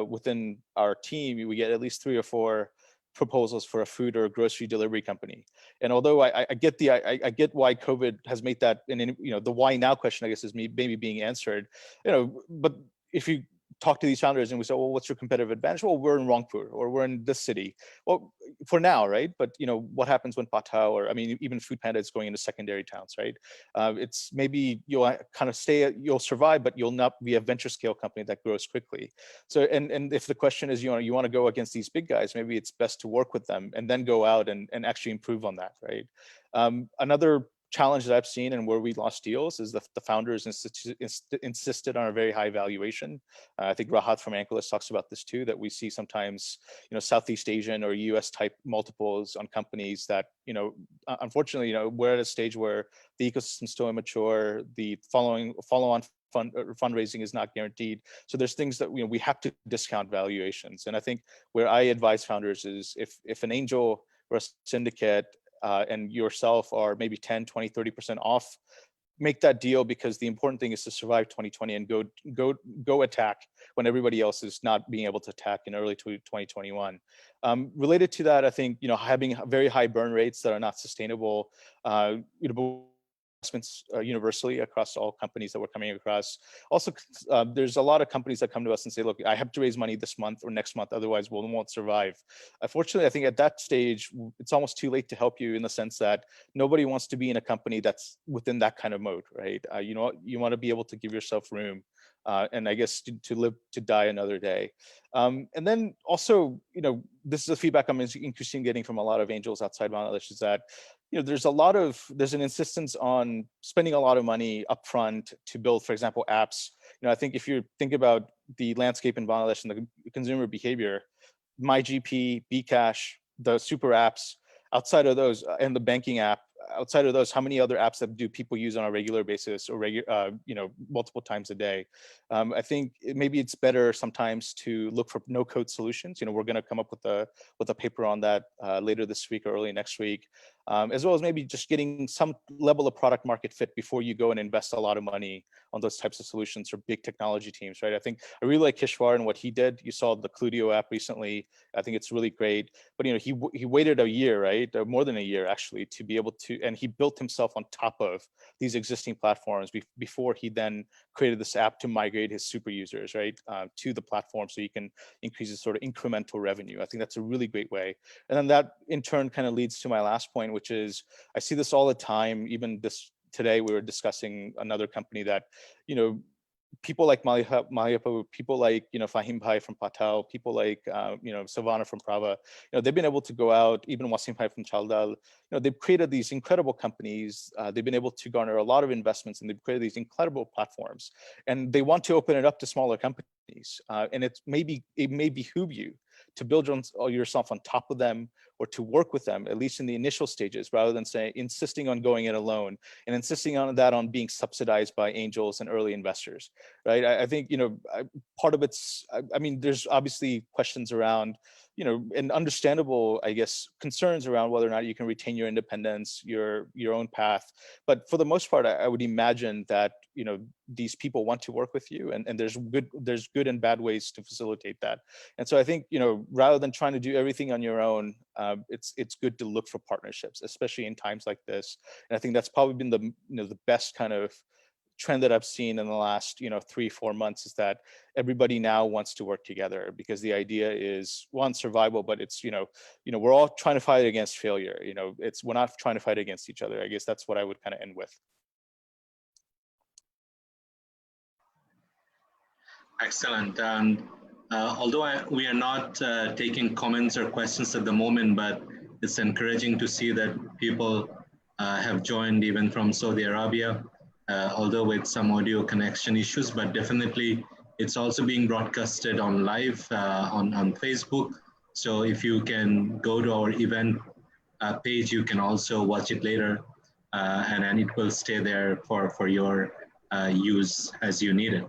[SPEAKER 6] within our team, we get at least 3 or 4 proposals for a food or a grocery delivery company. And although I get I get why COVID has made that, and the why now question, I guess, is maybe being answered, but if you talk to these founders and we say, well, what's your competitive advantage? Well, we're in Rangpur or we're in this city. Well, for now, right? But what happens when Pathao, or I mean, even Food Panda is going into secondary towns, right? It's maybe you'll kind of you'll survive, but you'll not be a venture scale company that grows quickly. So, and if the question is, you want to go against these big guys, maybe it's best to work with them and then go out and actually improve on that, right? Another challenge that I've seen and where we lost deals is the founders insisted on a very high valuation. I think Rahat from Ankylos talks about this too, that we see sometimes, Southeast Asian or US type multiples on companies that, unfortunately, we're at a stage where the ecosystem is still immature, the follow-on fundraising is not guaranteed. So there's things that we have to discount valuations. And I think where I advise founders is if an angel or a syndicate and yourself are maybe 10, 20, 30% off, make that deal, because the important thing is to survive 2020 and go attack when everybody else is not being able to attack in early 2021. Related to that, I think, having very high burn rates that are not sustainable, investments universally across all companies that we're coming across. Also, there's a lot of companies that come to us and say, look, I have to raise money this month or next month, otherwise we won't survive. Unfortunately, I think at that stage, it's almost too late to help you, in the sense that nobody wants to be in a company that's within that kind of mode, right? You want to be able to give yourself room and I guess to live to die another day. And then also, this is the feedback I'm increasingly getting from a lot of angels outside Bangladesh, is that there's an insistence on spending a lot of money upfront to build, for example, apps. I think if you think about the landscape in Bangladesh and the consumer behavior, MyGP, Bcash, the super apps, outside of those, and the banking app, outside of those, how many other apps that do people use on a regular basis or multiple times a day? I think maybe it's better sometimes to look for no-code solutions. We're going to come up with a paper on that later this week or early next week, as well as maybe just getting some level of product market fit before you go and invest a lot of money on those types of solutions for big technology teams, right? I really like Kishwar and what he did. You saw the Cludio app recently. I think it's really great. But he waited a year, right? More than a year actually, to be able to, and he built himself on top of these existing platforms before he then created this app to migrate his super users, right, to the platform, so you can increase his sort of incremental revenue. I think that's a really great way. And then that in turn kind of leads to my last point, which is I see this all the time. Even today we were discussing another company that, people like Maliha, people like, Fahim Bhai from Pathao, people like, Sylvana from Prava, they've been able to go out, even Wasim Bhai from Chaldal, they've created these incredible companies. They've been able to garner a lot of investments, and they've created these incredible platforms, and they want to open it up to smaller companies. And it may behoove you to build yourself on top of them, or to work with them, at least in the initial stages, rather than insisting on going it alone and insisting on being subsidized by angels and early investors, right? I think, part of it's, there's obviously questions around, and understandable, I guess, concerns around whether or not you can retain your independence, your own path. But for the most part, I would imagine that, these people want to work with you, and there's good and bad ways to facilitate that. And so I think, rather than trying to do everything on your own, it's good to look for partnerships, especially in times like this. And I think that's probably been the best kind of trend that I've seen in the last 3-4 months, is that everybody now wants to work together, because the idea is, one, survival, but it's we're all trying to fight against failure. We're not trying to fight against each other. I guess that's what I would kind of end with.
[SPEAKER 1] Excellent. Although we are not taking comments or questions at the moment, but it's encouraging to see that people have joined even from Saudi Arabia, although with some audio connection issues, but definitely it's also being broadcasted on live on Facebook. So if you can go to our event page, you can also watch it later, and it will stay there for your use as you need it.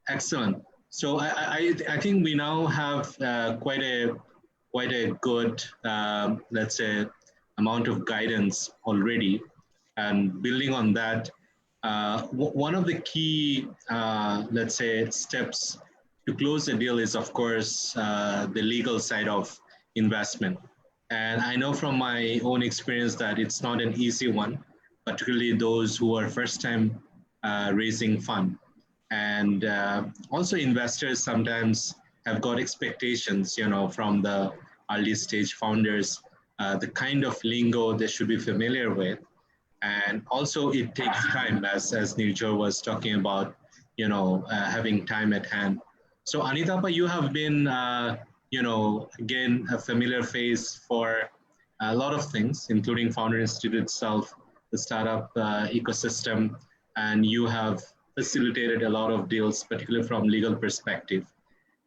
[SPEAKER 1] Excellent. So I think we now have quite a good, let's say, amount of guidance already. And building on that, one of the key, let's say, steps to close the deal is, of course, the legal side of investment. And I know from my own experience that it's not an easy one, particularly those who are first time raising fund. And also investors sometimes have got expectations, from the early stage founders, the kind of lingo they should be familiar with. And also it takes time, as Nirjhor was talking about, having time at hand. So Anita, you have been, again, a familiar face for a lot of things, including Founder Institute itself, the startup ecosystem, and you have facilitated a lot of deals, particularly from legal perspective.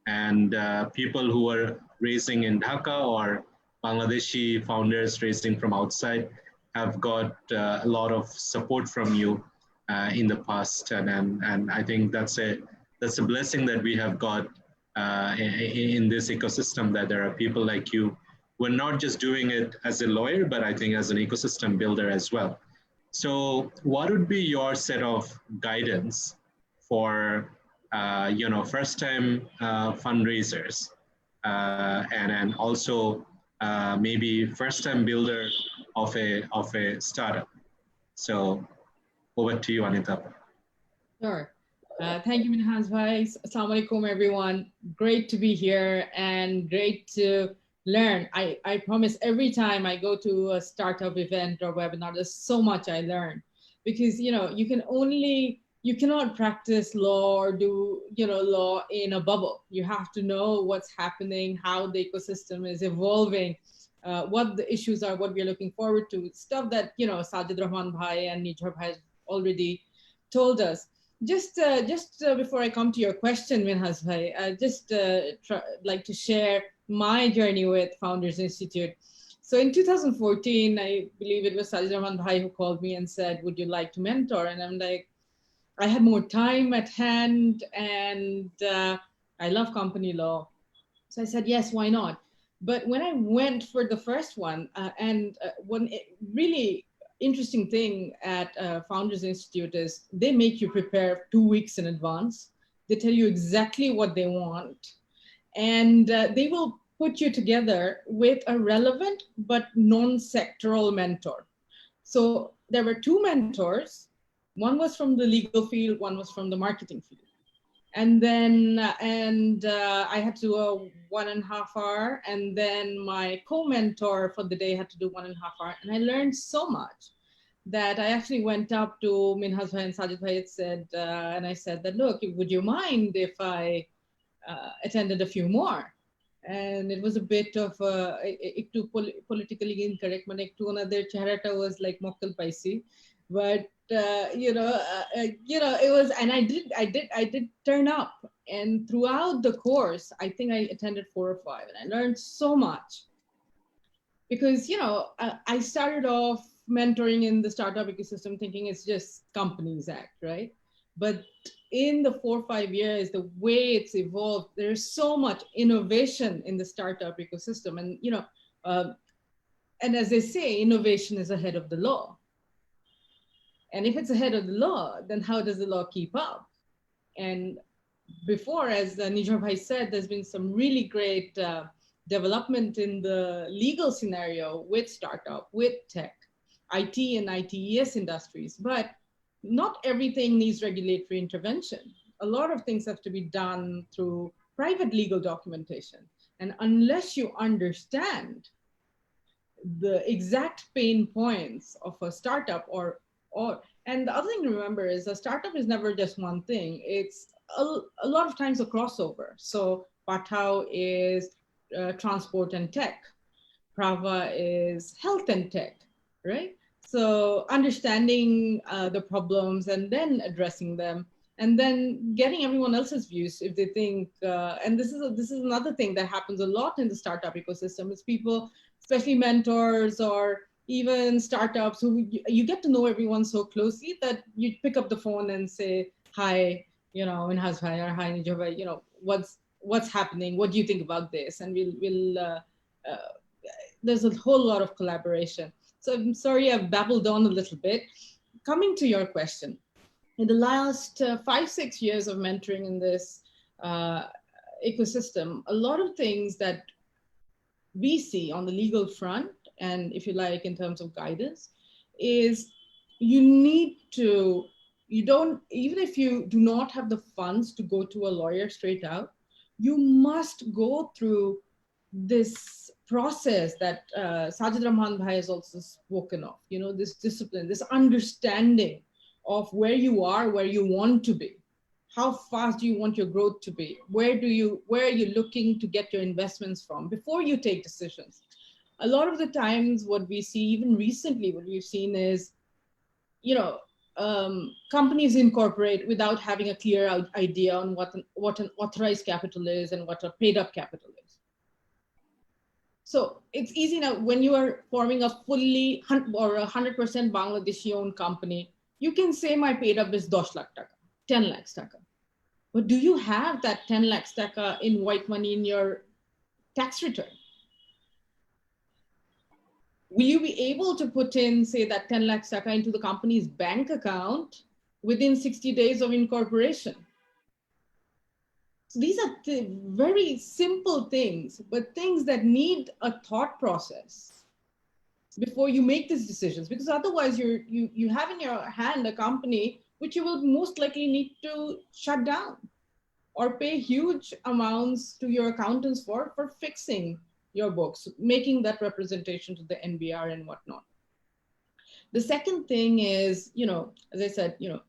[SPEAKER 1] And people who are raising in Dhaka or Bangladeshi founders raising from outside have got a lot of support from you in the past, and I think that's a blessing that we have got in this ecosystem, that there are people like you. We're not just doing it as a lawyer, but I think as an ecosystem builder as well. So what would be your set of guidance for first-time fundraisers, and also maybe first-time builder of a startup? So over to you, Anita.
[SPEAKER 7] Sure. Thank you, Minhas bhai. Assalamu alaikum, everyone. Great to be here and great to learn. I promise every time I go to a startup event or webinar, there's so much I learn, because you cannot practice law or do law in a bubble. You have to know what's happening, how the ecosystem is evolving, what the issues are, what we're looking forward to, stuff that Sajid, Rahman bhai and Nirjhor bhai already told us. Just before I come to your question, Minhas bhai, I just like to share my journey with Founders Institute. So in 2014, I believe it was Sajid Rahman bhai who called me and said, would you like to mentor? And I'm like, I had more time at hand, and I love company law. So I said, yes, why not? But when I went for the first one, one really interesting thing at Founders Institute is they make you prepare 2 weeks in advance. They tell you exactly what they want, and they will put you together with a relevant but non-sectoral mentor. So there were 2 mentors. One was from the legal field, one was from the marketing field. And then, I had to do a 1.5 hour, and then my co-mentor for the day had to do 1.5 hour. And I learned so much that I actually went up to Minhas bhai and Sajid bhai and I said that, look, would you mind if I attended a few more? And it was a bit of politically incorrect. It was like Mokkal Paisi, but it was, and I did turn up, and throughout the course, I think I attended 4 or 5, and I learned so much, because I started off mentoring in the startup ecosystem thinking it's just Companies Act, right? But in the 4 or 5 years, the way it's evolved, there's so much innovation in the startup ecosystem, and and as they say, innovation is ahead of the law. And if it's ahead of the law, then how does the law keep up? And before, as Nirjhor bhai said, there's been some really great development in the legal scenario with startup, with tech, IT and ITES industries, but not everything needs regulatory intervention. A lot of things have to be done through private legal documentation. And unless you understand the exact pain points of a startup and the other thing to remember is a startup is never just one thing. It's a lot of times a crossover. So Pathao is transport and tech. Praava is health and tech, right? So understanding the problems and then addressing them, and then getting everyone else's views if they think, and this is another thing that happens a lot in the startup ecosystem, is people, especially mentors or even startups, who you get to know everyone so closely that you pick up the phone and say, hi, Minhas bhai, or hi, Nirjhor bhai, what's happening? What do you think about this? And there's a whole lot of collaboration. So I'm sorry I've babbled on a little bit. Coming to your question, in the last 5-6 years of mentoring in this ecosystem, a lot of things that we see on the legal front, and if you like, in terms of guidance, is you need to You don't, even if you do not have the funds to go to a lawyer straight out, you must go through this process that Sajid Rahman Bhai has also spoken of, you know, this discipline, this understanding of where you are, where you want to be. How fast do you want your growth to be? Where are you looking to get your investments from before you take decisions? A lot of the times what we see, even recently, what we've seen is, you know, companies incorporate without having a clear idea on what an authorized capital is and what a paid up capital is. So it's easy now when you are forming a fully or 100% Bangladeshi owned company, you can say my paid up is 10 lakh taka, 10 lakhs taka. But do you have that 10 lakhs taka in white money in your tax return? Will you be able to put in, say, that 10 lakhs taka into the company's bank account within 60 days of incorporation? So these are very simple things, but things that need a thought process before you make these decisions, because otherwise you have in your hand a company which you will most likely need to shut down or pay huge amounts to your accountants for fixing your books, making that representation to the NBR and whatnot. The second thing is, you know, as I said, you know,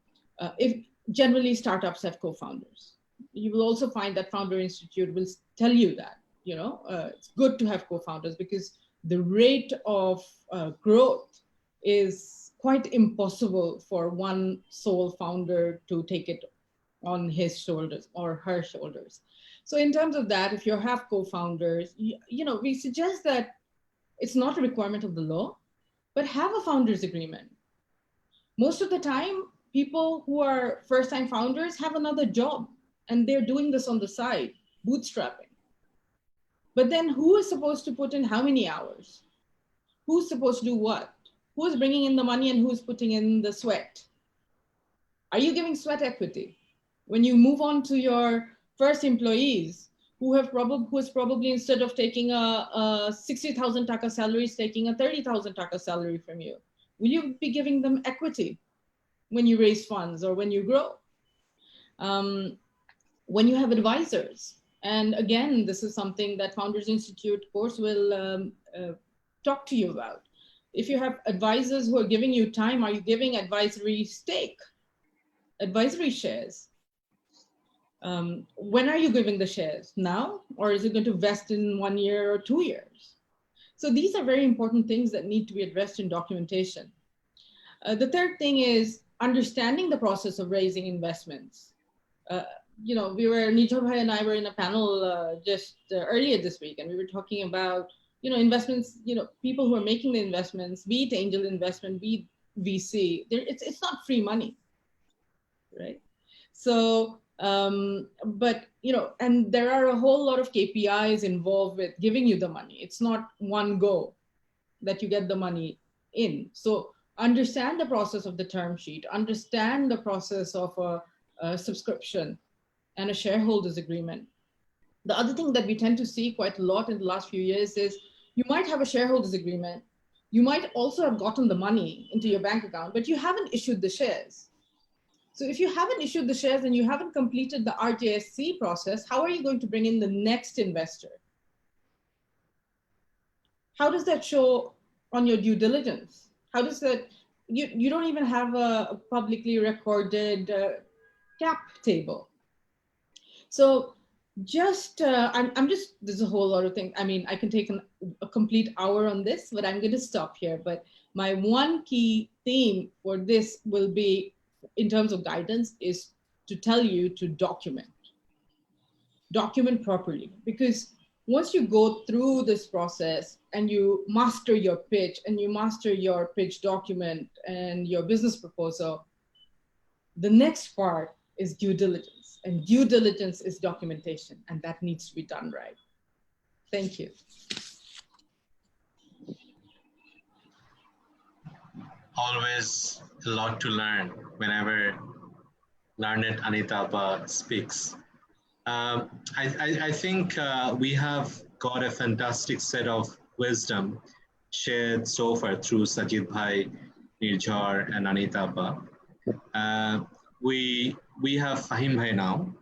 [SPEAKER 7] if generally startups have co-founders, you will also find that Founder Institute will tell you that, you know, it's good to have co-founders because the rate of growth is quite impossible for one sole founder to take it on his shoulders or her shoulders. So in terms of that, if you have co-founders, you know, we suggest that it's not a requirement of the law, but have a founder's agreement. Most of the time, people who are first-time founders have another job and they're doing this on the side, bootstrapping. But then who is supposed to put in how many hours? Who's supposed to do what? Who's bringing in the money and who's putting in the sweat? Are you giving sweat equity? When you move on to your first employees who is probably instead of taking a 60,000 taka salary, is taking a 30,000 taka salary from you, will you be giving them equity when you raise funds or when you grow? When you have advisors, and again, this is something that Founders Institute course will talk to you about. If you have advisors who are giving you time, are you giving advisory stake, advisory shares? When are you giving the shares? Now, or is it going to vest in 1 year or 2 years? So these are very important things that need to be addressed in documentation. The third thing is understanding the process of raising investments. You know, Nirjhor Bhai and I were in a panel just earlier this week, and we were talking about, you know, investments, you know, people who are making the investments, be it angel investment, be it VC, it's not free money, right? So, but, you know, and there are a whole lot of KPIs involved with giving you the money. It's not one go that you get the money in. So understand the process of the term sheet, understand the process of a subscription and a shareholders agreement. The other thing that we tend to see quite a lot in the last few years is you might have a shareholders agreement. You might also have gotten the money into your bank account, but you haven't issued the shares. So if you haven't issued the shares and you haven't completed the RJSC process, how are you going to bring in the next investor? How does that show on your due diligence? How does that, you don't even have a publicly recorded cap table. So just, there's a whole lot of things. I mean, I can take a complete hour on this, but I'm going to stop here. But my one key theme for this will be, in terms of guidance, is to tell you to document properly. Because once you go through this process and you master your pitch and you master your pitch document and your business proposal, the next part is due diligence. And due diligence is documentation, and that needs to be done right. Thank you.
[SPEAKER 1] Always a lot to learn whenever learned Anita speaks. I think we have got a fantastic set of wisdom shared so far through Sajid Bhai, Nirjhor, and Anita. We have Fahim Bhai now,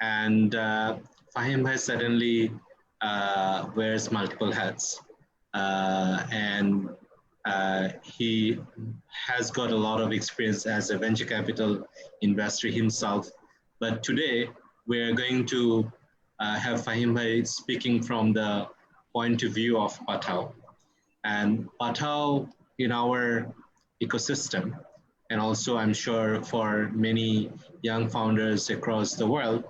[SPEAKER 1] and Fahim Bhai certainly wears multiple hats, and he has got a lot of experience as a venture capital investor himself. But today we're going to have Fahim Bhai speaking from the point of view of Pathao. And Pathao in our ecosystem, and also I'm sure for many young founders across the world,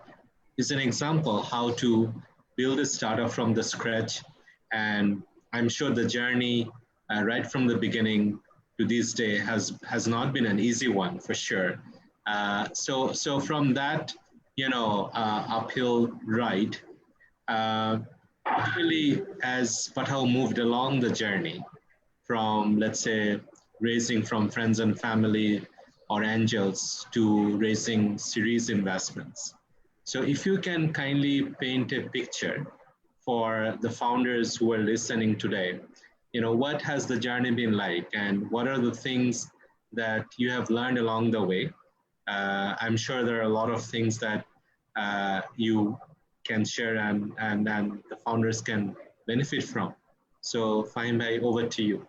[SPEAKER 1] is an example how to build a startup from the scratch. And I'm sure the journey right from the beginning to this day has not been an easy one for sure. So from that, uphill ride, really as Pathao moved along the journey from, let's say, raising from friends and family or angels to raising series investments. So if you can kindly paint a picture for the founders who are listening today, what has the journey been like and what are the things that you have learned along the way? I'm sure there are a lot of things that you can share and the founders can benefit from. So Fahim Bhai, over to you.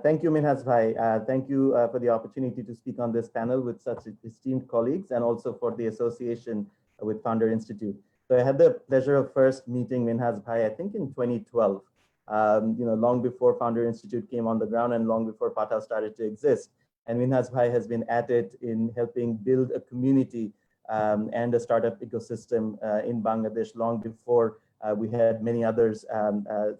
[SPEAKER 8] Thank you, Minhas Bhai. Thank you for the opportunity to speak on this panel with such esteemed colleagues and also for the association with Founder Institute. So I had the pleasure of first meeting Minhas Bhai, I think in 2012, long before Founder Institute came on the ground and long before Pathao started to exist. And Minhas Bhai has been at it in helping build a community and a startup ecosystem in Bangladesh long before we had many others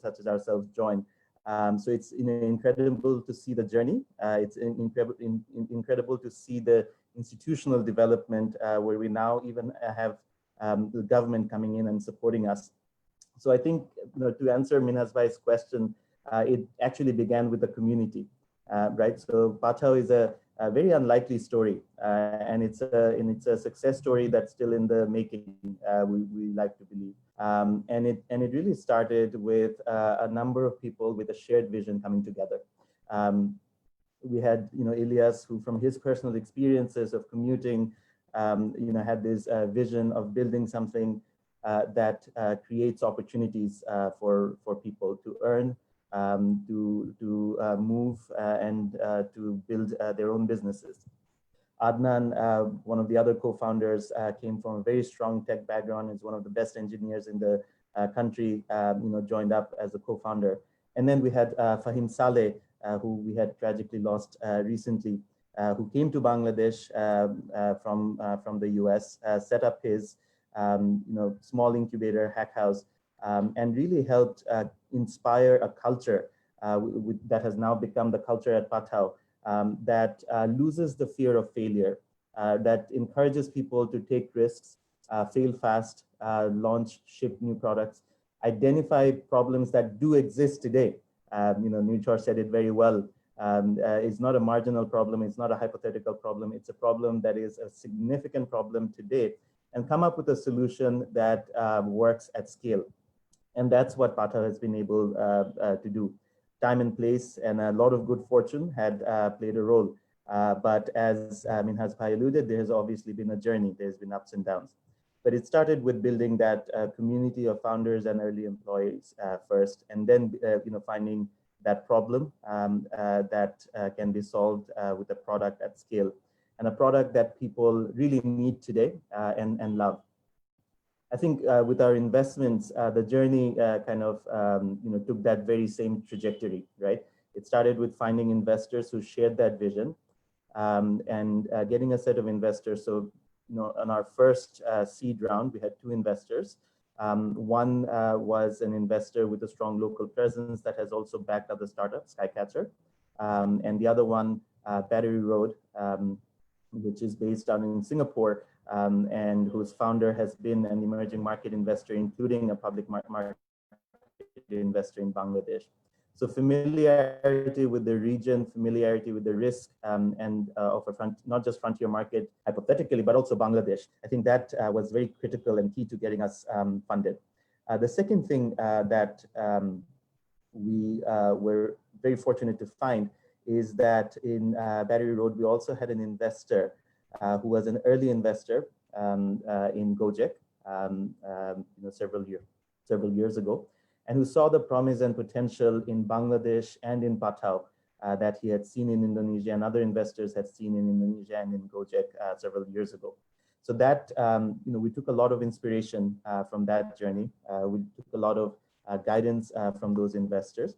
[SPEAKER 8] such as ourselves join. So it's incredible to see the journey. It's incredible to see the institutional development where we now even have the government coming in and supporting us. So I think to answer Minhas Bhai's question, it actually began with the community, right? So Pathao is a very unlikely story, and it's a success story that's still in the making. We like to believe, and it really started with a number of people with a shared vision coming together. We had Elius, who from his personal experiences of commuting, had this vision of building something that creates opportunities for people to earn, to move and to build their own businesses. Adnan, one of the other co-founders, came from a very strong tech background, is one of the best engineers in the country, joined up as a co-founder. And then we had Fahim Saleh, who we had tragically lost recently, who came to Bangladesh from the US, set up his small incubator hack house, and really helped inspire a culture that has now become the culture at Pathao, that loses the fear of failure, that encourages people to take risks, fail fast, launch, ship new products, identify problems that do exist today. Nirjhor said it very well. It's not a marginal problem. It's not a hypothetical problem. It's a problem that is a significant problem today, and come up with a solution that works at scale. And that's what Pathao has been able to do. Time and place and a lot of good fortune had played a role. But as Minhas Bhai alluded, there has obviously been a journey. There's been ups and downs. But it started with building that community of founders and early employees first, and then finding that problem that can be solved with a product at scale, and a product that people really need today and love. I think with our investments, the journey took that very same trajectory, right? It started with finding investors who shared that vision, and getting a set of investors. So, on our first seed round, we had 2 investors. One was an investor with a strong local presence that has also backed other startups, Skycatcher, and the other one, Battery Road, which is based down in Singapore, and whose founder has been an emerging market investor, including a public market investor in Bangladesh. So familiarity with the region, familiarity with the risk, and of not just frontier market hypothetically, but also Bangladesh. I think that was very critical and key to getting us funded. The second thing that we were very fortunate to find is that in Battery Road, we also had an investor who was an early investor in Gojek several years ago, and who saw the promise and potential in Bangladesh and in Pathao that he had seen in Indonesia and other investors had seen in Indonesia and in Gojek several years ago. So that, we took a lot of inspiration from that journey. We took a lot of guidance from those investors.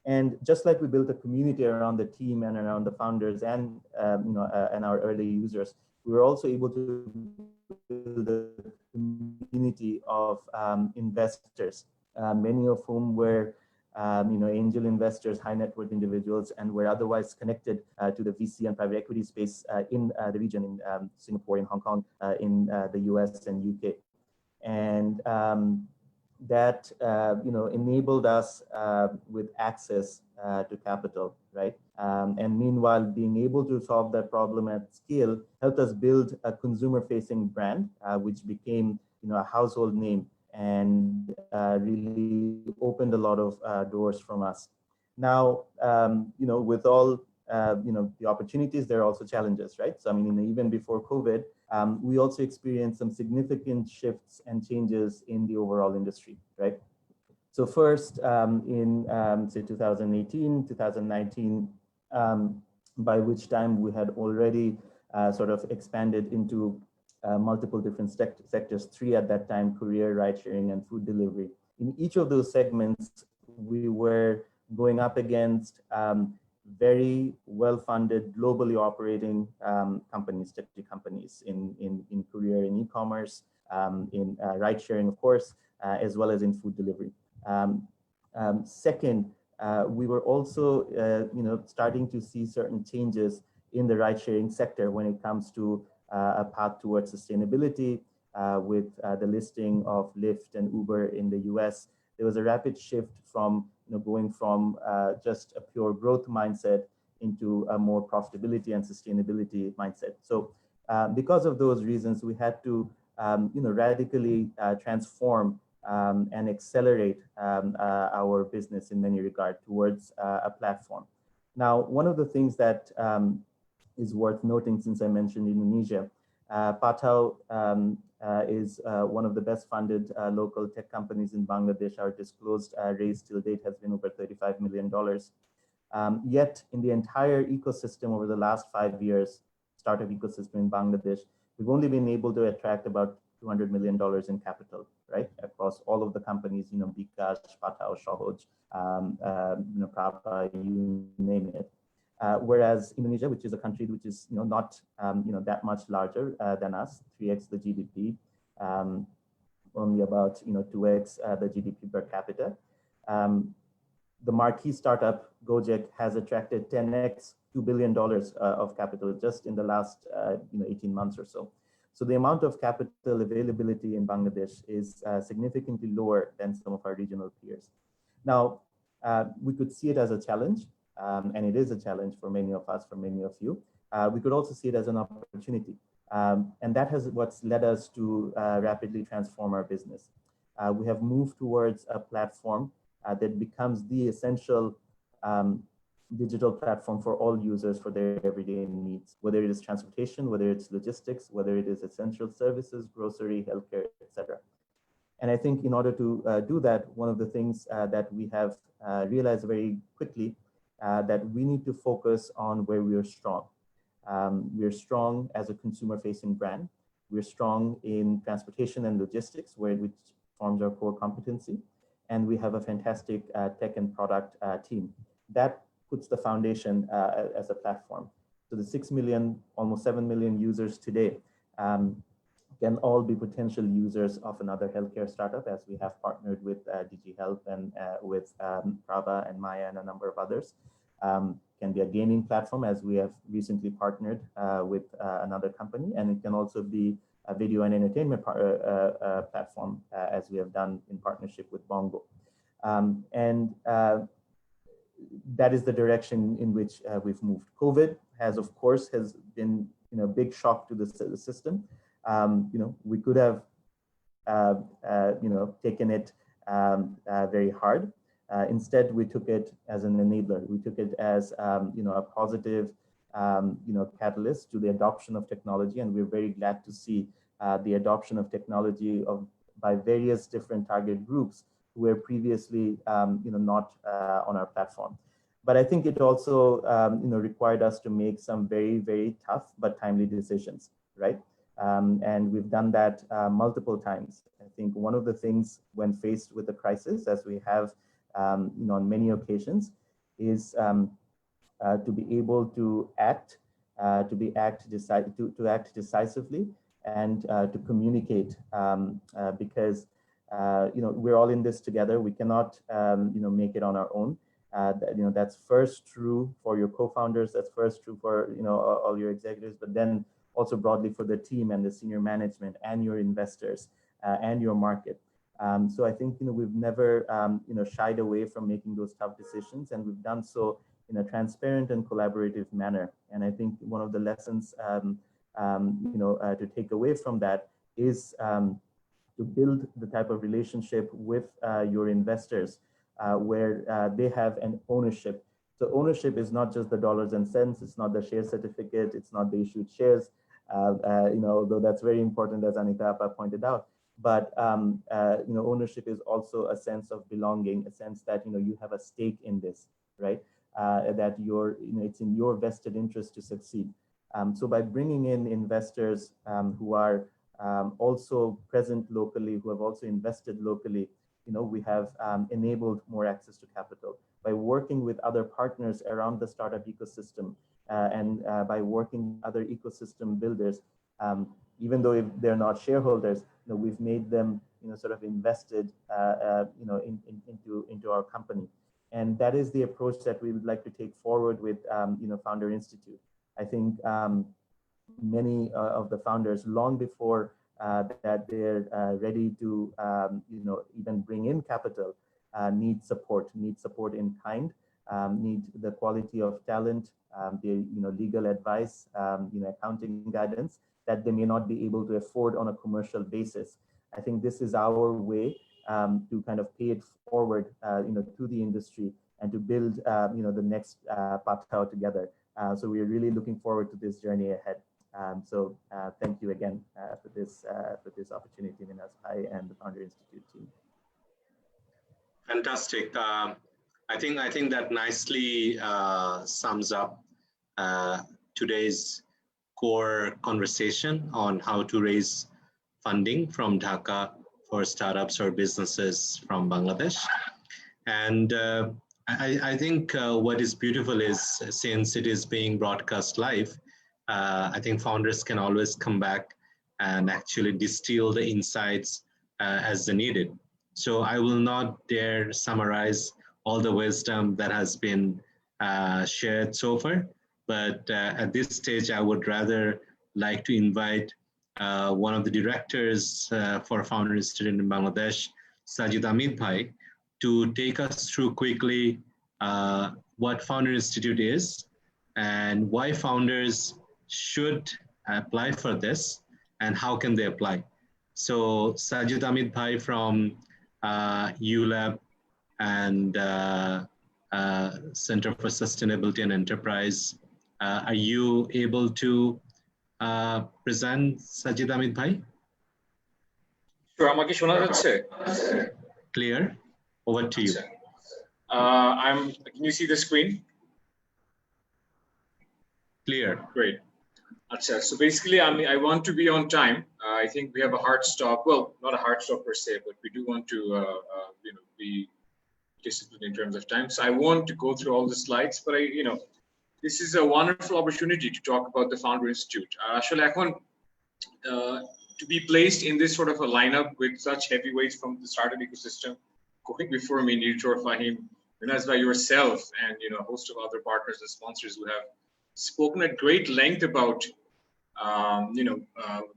[SPEAKER 8] And just like we built a community around the team and around the founders and, and our early users, we were also able to build a community of investors, many of whom were angel investors, high net worth individuals, and were otherwise connected to the VC and private equity space in the region, in Singapore, in Hong Kong, in the US and UK. And that enabled us with access to capital, right? And meanwhile, being able to solve that problem at scale helped us build a consumer-facing brand, which became a household name and really opened a lot of doors from us. Now, with all the opportunities, there are also challenges, right? So I mean, even before COVID, we also experienced some significant shifts and changes in the overall industry, right? So first, in say 2018, 2019, by which time we had already sort of expanded into multiple different sectors, 3 at that time: courier, ride sharing, and food delivery. In each of those segments, we were going up against very well-funded, globally operating companies, technology companies in courier, in e-commerce, in ride sharing, of course, as well as in food delivery. Second, we were also starting to see certain changes in the ride sharing sector when it comes to a path towards sustainability. With the listing of Lyft and Uber in the US, there was a rapid shift from going from just a pure growth mindset into a more profitability and sustainability mindset. So because of those reasons, we had to radically transform and accelerate our business in many regards towards a platform. Now, one of the things that is worth noting, since I mentioned Indonesia, Pathao is one of the best funded local tech companies in Bangladesh. Our disclosed raise till date has been over $35 million. Yet in the entire ecosystem over the last 5 years, startup ecosystem in Bangladesh, we've only been able to attract about $200 million in capital, right? Across all of the companies, bKash, Pathao, Shohoz, Praava, you name it. Whereas Indonesia, which is a country which is not that much larger than us, 3x the GDP, only about 2x the GDP per capita. The marquee startup Gojek has attracted 10x, $2 billion of capital just in the last 18 months or so. So the amount of capital availability in Bangladesh is significantly lower than some of our regional peers. Now, we could see it as a challenge. And it is a challenge for many of us, for many of you. We could also see it as an opportunity. And that has what's led us to rapidly transform our business. We have moved towards a platform that becomes the essential digital platform for all users for their everyday needs, whether it is transportation, whether it's logistics, whether it is essential services, grocery, healthcare, etc. And I think in order to do that, one of the things that we have realized very quickly that we need to focus on where we are strong. We are strong as a consumer-facing brand. We're strong in transportation and logistics, which forms our core competency. And we have a fantastic tech and product team. That puts the foundation as a platform. So the 6 million, almost 7 million users today can all be potential users of another healthcare startup, as we have partnered with DG Health and with Praava and Maya and a number of others. Can be a gaming platform, as we have recently partnered with another company, and it can also be a video and entertainment platform, as we have done in partnership with Bongo. That is the direction in which we've moved. COVID has, of course, been a big shock to the system. We could have taken it very hard, Instead, we took it as an enabler. We took it as a positive catalyst to the adoption of technology, and we're very glad to see the adoption of technology by various different target groups who were previously not on our platform. But I think it also required us to make some very, very tough but timely decisions, right? And we've done that multiple times. I think one of the things when faced with a crisis, as we have on many occasions, is to be able to act decisively and to communicate, because we're all in this together. We cannot make it on our own. That's first true for your co-founders. That's first true for all your executives, but then also broadly for the team and the senior management and your investors and your market. So I think we've never shied away from making those tough decisions, and we've done so in a transparent and collaborative manner. And I think one of the lessons to take away from that is to build the type of relationship with your investors where they have an ownership. So ownership is not just the dollars and cents. It's not the share certificate. It's not the issued shares. Although that's very important, as Anita pointed out. But ownership is also a sense of belonging, a sense that you have a stake in this, right? That it's in your vested interest to succeed. So by bringing in investors who are also present locally, who have also invested locally, we have enabled more access to capital. By working with other partners around the startup ecosystem and by working with other ecosystem builders, even though if they're not shareholders, we've made them sort of invested into our company. And that is the approach that we would like to take forward with Founder Institute. I think many of the founders, long before that they're ready to even bring in capital, need support in kind, need the quality of talent, the legal advice, accounting guidance that they may not be able to afford on a commercial basis. I think this is our way to kind of pay it forward, to the industry and to build, the next Pathao together. So we are really looking forward to this journey ahead. So thank you again for this opportunity, Minas Bhai and the Founder Institute team.
[SPEAKER 1] Fantastic. I think that nicely sums up today's core conversation on how to raise funding from Dhaka for startups or businesses from Bangladesh. And I think what is beautiful is, since it is being broadcast live, I think founders can always come back and actually distill the insights as they needed. So I will not dare summarize all the wisdom that has been shared so far, but at this stage, I would rather like to invite one of the directors for Founder Institute in Bangladesh, Sajid Ahmed Bhai, to take us through quickly what Founder Institute is and why founders should apply for this and how can they apply. So Sajid Ahmed Bhai from ULab and Center for Sustainability and Enterprise, are you able to present, Sajid Ahmed Bhai?
[SPEAKER 9] Sure, আমাকে শোনা যাচ্ছে?
[SPEAKER 1] Clear. Over to you.
[SPEAKER 9] Can you see the screen?
[SPEAKER 1] Clear.
[SPEAKER 9] Great. So basically, I want to be on time. I think we have a hard stop. Well, not a hard stop per se, but we do want to be disciplined in terms of time. So I want to go through all the slides, but this is a wonderful opportunity to talk about the Founder Institute. Actually, to be placed in this sort of a lineup with such heavyweights from the startup ecosystem, going before me, Nirjhor, Fahim, Minas by yourself, and a host of other partners and sponsors who have spoken at great length about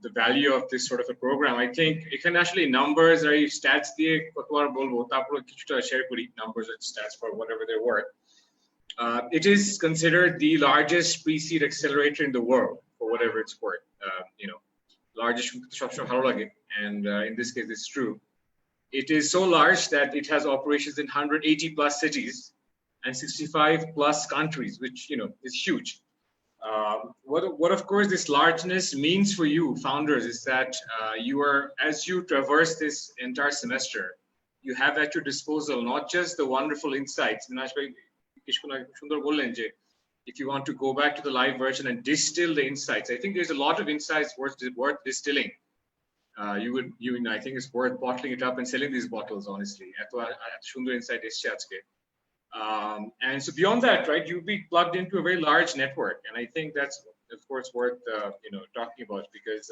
[SPEAKER 9] the value of this sort of a program. I think it can actually numbers or stats diye kotbar bolbo tarpor kichuta share kori numbers and stats for whatever they're worth. It is considered the largest pre-seed accelerator in the world for whatever it's worth. Largest, and in this case, it's true. It is so large that it has operations in 180 plus cities and 65 plus countries, which is huge. What of course this largeness means for you founders is that as you traverse this entire semester, you have at your disposal not just the wonderful insights. If you want to go back to the live version and distill the insights, I think there's a lot of insights worth distilling. I think it's worth bottling it up and selling these bottles, honestly. And so beyond that, right, you'll be plugged into a very large network. And I think that's, of course, worth talking about, because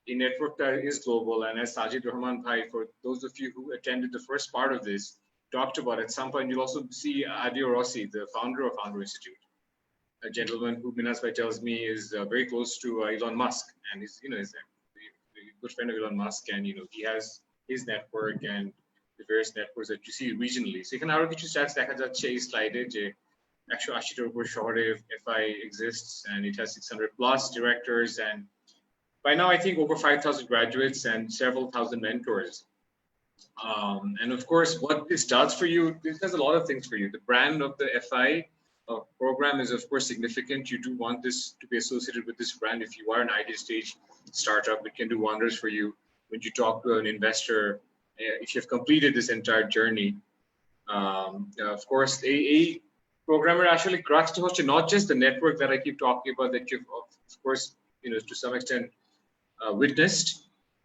[SPEAKER 9] the network that is global. And as Sajid Rahman Bhai, for those of you who attended the first part of this, talked about, at some point, you'll also see Adio Rossi, the founder of Founder Institute, a gentleman who Minhas Bhai tells me is very close to Elon Musk, and he's is a good friend of Elon Musk, and he has his network and the various networks that you see regionally. So এখানে আরো কিছু stats দেখা যাচ্ছে এই স্লাইডে যে 180টার উপর শহরে FI exists, and it has 600 plus directors, and by now I think over 5,000 graduates and several thousand mentors. And of course, what this does for you, this does a lot of things for you. The brand of the FI program is of course significant. You do want this to be associated with this brand. If you are an idea stage startup, it can do wonders for you when you talk to an investor. If you've completed this entire journey, of course, a programmer actually crux to not just the network that I keep talking about that you've of course to some extent witnessed,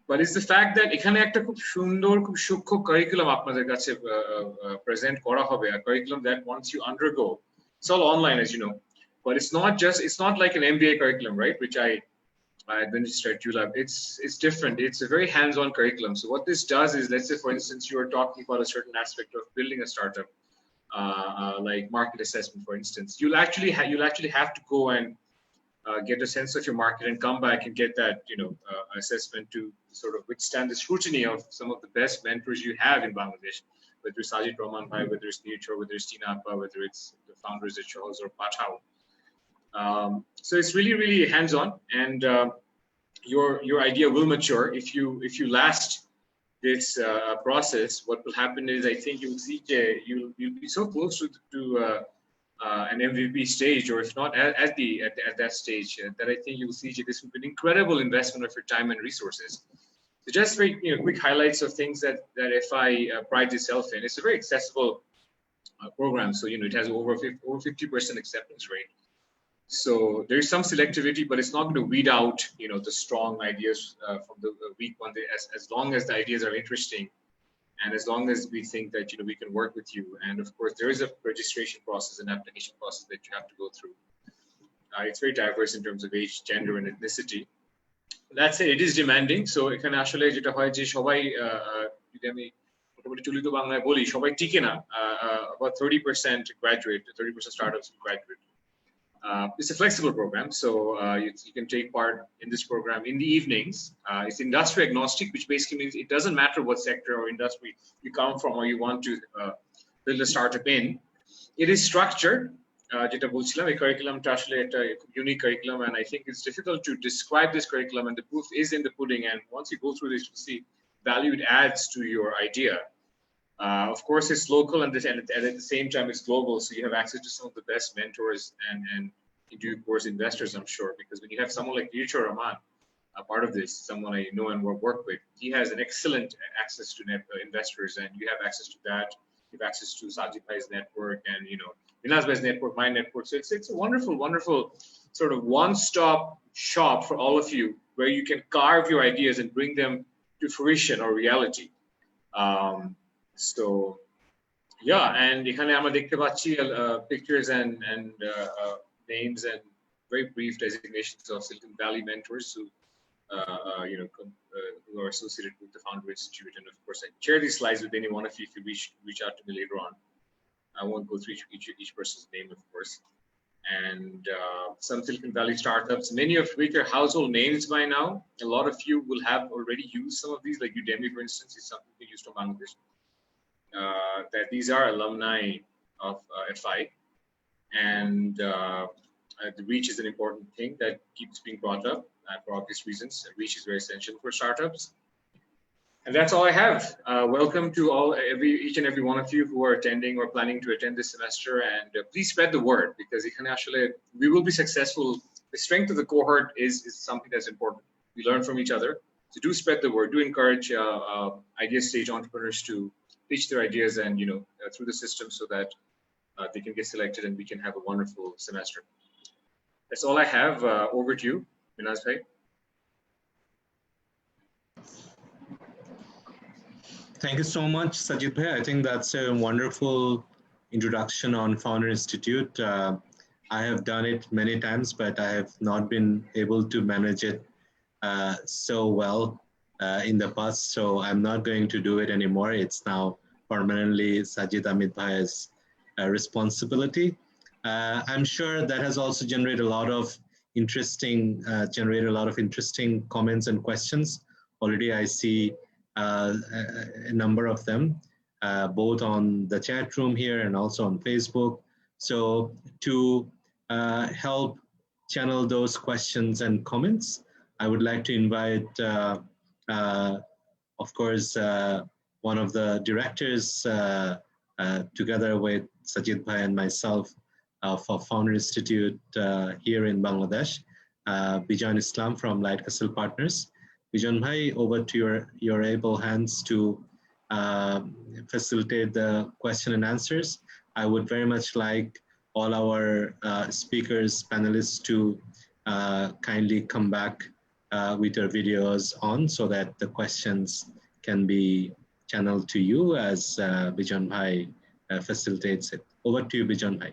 [SPEAKER 9] but it's the fact that ekhane ekta khub sundor khub sukho curriculum apnader kache present kora hobe, a curriculum that once you undergo, it's all online, as you know, but it's not like an MBA curriculum, right, which I administer at ULab. It's different. It's a very hands-on curriculum. So what this does is, let's say for instance you are talking about a certain aspect of building a startup, like market assessment, for instance. You'll actually have to go and get a sense of your market and come back and get that assessment to sort of withstand the scrutiny of some of the best mentors you have in Bangladesh, whether it's Sajid Rahman Bhai, whether it's Nirjhor, whether it's Tina, whether it's the founders at Shohoz or Pathao. So it's really, really hands-on, and your idea will mature if you last this process. What will happen is, I think you'll see you'll be so close to an MVP stage, or if not at that stage, that I think you'll see this will be an incredible investment of your time and resources. So just very quick highlights of things that FI prides itself in. It's a very accessible program, so it has over 50% acceptance rate. So there is some selectivity, but it's not going to weed out, the strong ideas from the weak one. As long as the ideas are interesting, and as long as we think that we can work with you. And of course, there is a registration process and application process that you have to go through. It's very diverse in terms of age, gender, and ethnicity. That said, it is demanding. So এখানে আসলে যেটা হয় যে সবাই যদি আমি মোটামুটি চলিত বাংলায় বলি, সবাই টিকে না। About 30% graduate, 30% startups graduate. It's a flexible program, so you can take part in this program in the evenings. It's industry agnostic, which basically means it doesn't matter what sector or industry you come from or you want to build a startup in. It is structured. যেটা বলছিলাম, এই curriculumটা আসলে একটা unique curriculum, and I think it's difficult to describe this curriculum, and the proof is in the pudding. And once you go through this, you see value it adds to your idea. Of course, it's local, and at the same time, it's global. So you have access to some of the best mentors and in due course investors, I'm sure, because when you have someone like Nirjhor Rahman, a part of this, someone I know and work with, he has an excellent access to investors, and you have access to that. You have access to Sajid Bhai's network, and Minhas Bhai's network, my network. So it's a wonderful, wonderful sort of one-stop shop for all of you, where you can carve your ideas and bring them to fruition or reality. So yeah, and এখানে আমরা দেখতে পাচ্ছি pictures and names and very brief designations of Silicon Valley mentors who who are associated with the Founder Institute. And of course, I share these slides with any one of you if you reach out to me later on. I won't go through each person's name, of course. And some Silicon Valley startups, many of which are household names by now. A lot of you will have already used some of these, like Udemy, for instance, is something we used from Bangladesh. That these are alumni of FI, and the reach is an important thing that keeps being brought up for obvious reasons. Reach is very essential for startups. And that's all I have. Welcome to each and every one of you who are attending or planning to attend this semester, and please spread the word, because we will be successful. The strength of the cohort is something that's important. We learn from each other. So do spread the word. Do encourage idea stage entrepreneurs to pitch their ideas and through the system, so that they can get selected and we can have a wonderful semester. That's all I have. Over to you, Minhas bhai.
[SPEAKER 1] Thank you so much, Sajid bhai. I think that's a wonderful introduction on Founder Institute. I have done it many times, but I have not been able to manage it so well in the past. So I'm not going to do it anymore. It's now permanently Sajid Amit bhai's responsibility. I'm sure that has also generated a lot of interesting comments and questions. Already I see a number of them, both on the chat room here and also on Facebook. So to help channel those questions and comments, I would like to invite, of course, one of the directors, together with Sajid bhai and myself, for Founder Institute here in Bangladesh, Bijan Islam from Light Castle Partners. Bijan bhai, over to your able hands to facilitate the question and answers. I would very much like all our speakers, panelists to kindly come back with your videos on, so that the questions can be channeled to you as Bijan bhai facilitates it. Over to you, Bijan bhai.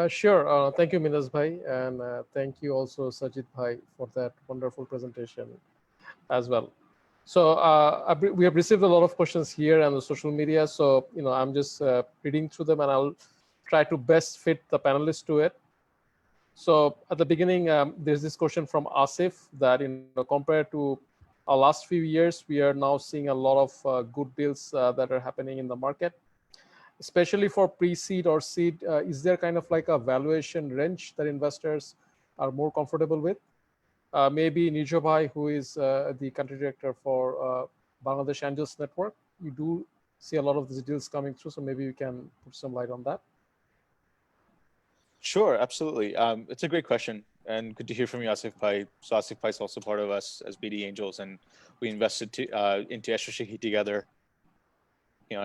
[SPEAKER 10] Sure. Thank you, Minhas bhai, and thank you also, Sajid bhai, for that wonderful presentation as well. So we have received a lot of questions here on the social media. So I'm just reading through them, and I'll try to best fit the panelists to it. So at the beginning, there's this question from Asif that compared to our last few years, we are now seeing a lot of good deals that are happening in the market. Especially for pre-seed or seed, is there kind of like a valuation range that investors are more comfortable with? Maybe Nirjhor bhai, who is the country director for Bangladesh Angels Network, you do see a lot of these deals coming through, so maybe you can put some light on that.
[SPEAKER 6] Sure, absolutely. It's a great question, and good to hear from you, Asif bhai. So Asif bhai is also part of us as BD Angels, and we invested into Eshrashiki together.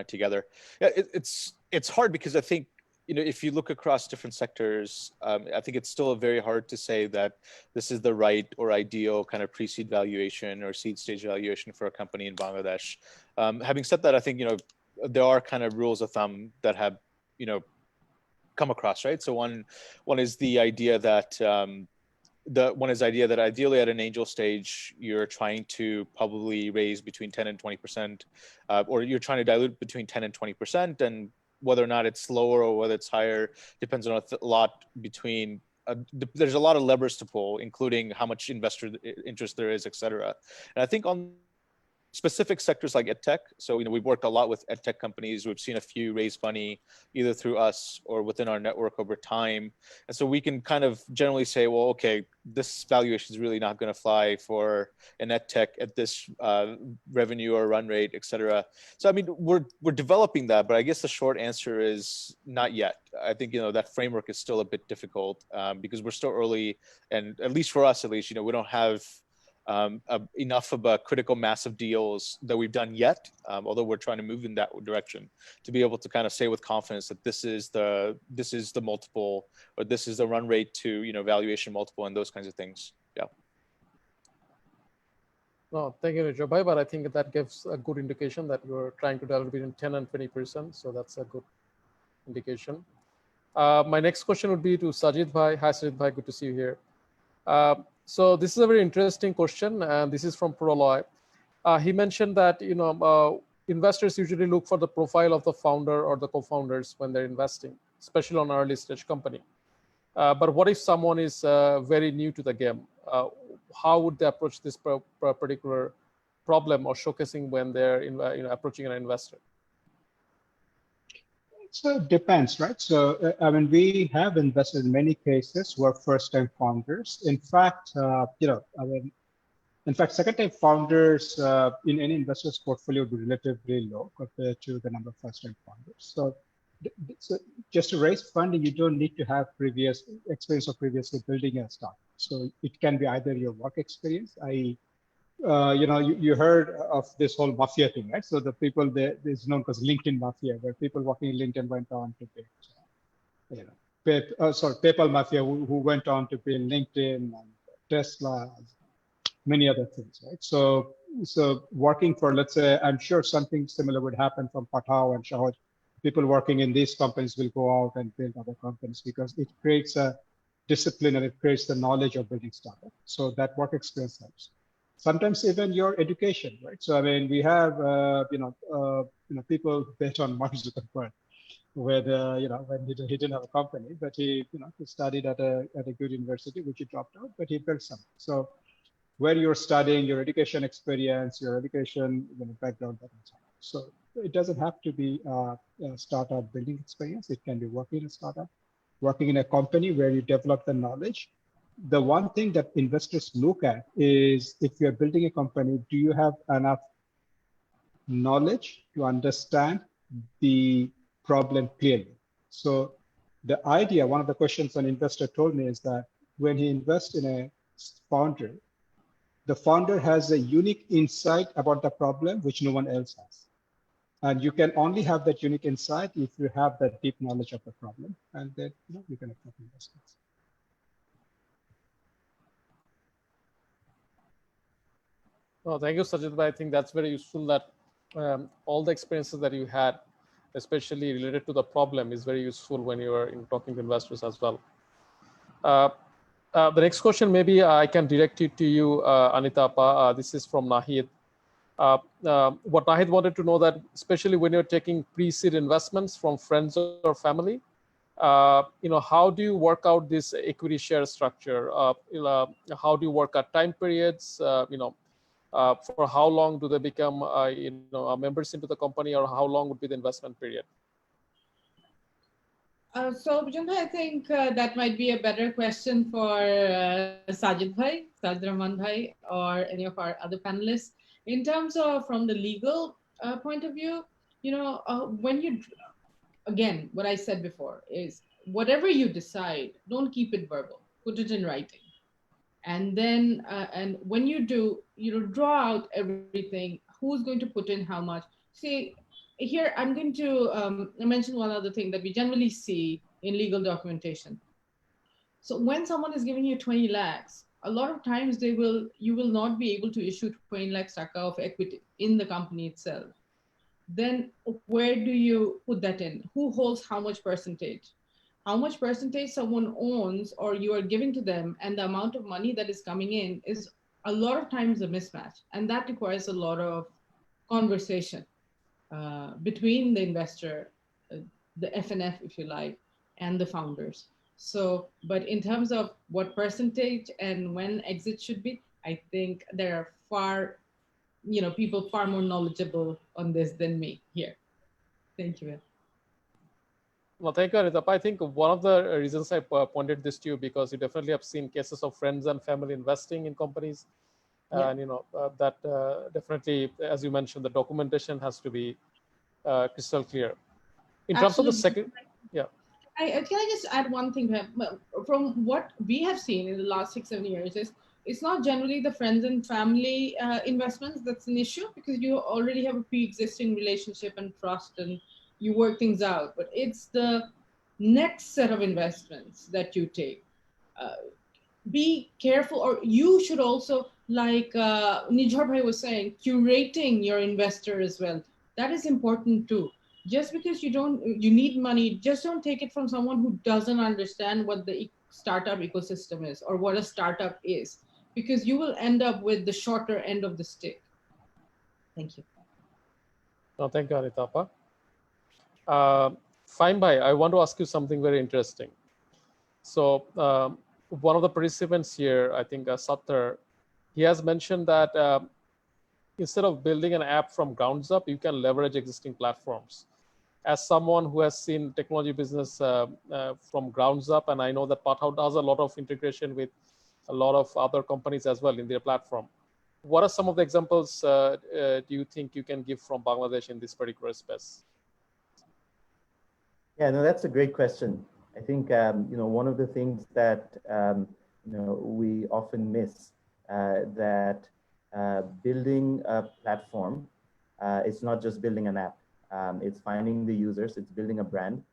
[SPEAKER 6] Together. Yeah, it's hard because I think if you look across different sectors, I think it's still very hard to say that this is the right or ideal kind of pre-seed valuation or seed stage valuation for a company in Bangladesh. Having said that, I think there are kind of rules of thumb that have come across, right? So one is the idea that ideally at an angel stage, you're trying to probably raise between 10 and 20%, or you're trying to dilute between 10 and 20%, and whether or not it's lower or whether it's higher depends on a lot between, there's a lot of levers to pull, including how much investor interest there is, et cetera. And I think on specific sectors like edtech, so we've worked a lot with edtech companies. We've seen a few raise money either through us or within our network over time, and so we can kind of generally say, well, okay, this valuation is really not going to fly for an edtech at this revenue or run rate, et cetera. So I mean, we're developing that, but I guess the short answer is not yet. I think that framework is still a bit difficult because we're still early, and at least for us, we don't have enough of a critical mass of deals that we've done yet, although we're trying to move in that direction to be able to kind of say with confidence that this is the multiple, or this is the run rate to valuation multiple and those kinds of things. Yeah.
[SPEAKER 10] No, thank you, Nirjhor bhai, but I think that gives a good indication that you're trying to dilute between 10 and 20%, so that's a good indication. My next question would be to Sajid bhai. Hi, Sajid bhai, good to see you here. So this is a very interesting question, and this is from Proloy. He mentioned that investors usually look for the profile of the founder or the co-founders when they're investing, especially on an early stage company. But what if someone is very new to the game? How would they approach this particular problem or showcasing when they're approaching an investor?
[SPEAKER 5] So it depends, right? So, I mean, we have invested in many cases who are first-time founders. In fact, I mean, In fact, second-time founders in any investor's portfolio would be relatively low compared to the number of first-time founders. So just to raise funding, you don't need to have previous experience of previously building a startup. So it can be either your work experience, you heard of this whole mafia thing, right? So the people there is known as LinkedIn mafia, where people working in LinkedIn went on to build, PayPal mafia, who went on to build LinkedIn and Tesla, many other things, right? So working for, let's say, I'm sure something similar would happen from Pathao and Shohoz. People working in these companies will go out and build other companies because it creates a discipline and it creates the knowledge of building startup. So that work experience helps. Sometimes even your education, right? So I mean, we have people bet on Mark Zuckerberg, when he didn't have a company, but he studied at a good university, which he dropped out, but he built something. So where you're studying, your education experience, your education background, so it doesn't have to be a startup building experience. It can be working in a startup, working in a company where you develop the knowledge. The one thing that investors look at is, if you're building a company, do you have enough knowledge to understand the problem clearly? So the idea, one of the questions an investor told me is that when he invests in a founder, the founder has a unique insight about the problem which no one else has. And you can only have that unique insight if you have that deep knowledge of the problem, and then you can attract investments.
[SPEAKER 10] Oh, thank you, Sajid. I think that's very useful, that all the experiences that you had, especially related to the problem, is very useful when you are talking to investors as well. The next question, maybe I can direct it to you, Anita. This is from Nahid. What Nahid wanted to know, that especially when you're taking pre-seed investments from friends or family, how do you work out this equity share structure? How do you work out time periods? For how long do they become members into the company, or how long would be the investment period?
[SPEAKER 7] So, Bujanga, I think that might be a better question for Sajid Bhai, Sajid Rahman Bhai, or any of our other panelists. In terms of from the legal point of view, when you, again, what I said before is, whatever you decide, don't keep it verbal, put it in writing. And then, and when you do, draw out everything, who's going to put in how much. See, here, I'm going to mention one other thing that we generally see in legal documentation. So when someone is giving you 20 lakhs, a lot of times you will not be able to issue 20 lakhs taka of equity in the company itself. Then where do you put that in? Who holds how much percentage? How much percentage someone owns or you are giving to them, and the amount of money that is coming in is a lot of times a mismatch. And that requires a lot of conversation between the investor, the FNF, if you like, and the founders. So, but in terms of what percentage and when exit should be, I think there are people far more knowledgeable on this than me here. Thank you.
[SPEAKER 10] Well, thank you, Anita. I think one of the reasons I pointed this to you, because you definitely have seen cases of friends and family investing in companies. Yeah. And that definitely, as you mentioned, the documentation has to be crystal clear. In terms of the second, yeah.
[SPEAKER 7] Can I just add one thing? From what we have seen in the last 6-7 years, is it's not generally the friends and family investments that's an issue, because you already have a pre-existing relationship and trust, and you work things out. But it's the next set of investments that you take. Be careful, or you should also, like Nirjhor Bhai was saying, curating your investor as well. That is important too. Just because you need money, just don't take it from someone who doesn't understand what the startup ecosystem is or what a startup is, because you will end up with the shorter end of the stick. Thank you.
[SPEAKER 10] No, thank you, Anita. Fahim Bhai, I want to ask you something very interesting. So one of the participants here, I think Sattar, he has mentioned that instead of building an app from grounds up, you can leverage existing platforms. As someone who has seen technology business from grounds up, and I know that Pathao does a lot of integration with a lot of other companies as well in their platform. what are some of the examples do you think you can give from Bangladesh in this particular space?
[SPEAKER 8] Yeah, no, that's a great question. I think one of the things that we often miss that building a platform, it's not just building an app. It's finding the users. It's building a brand.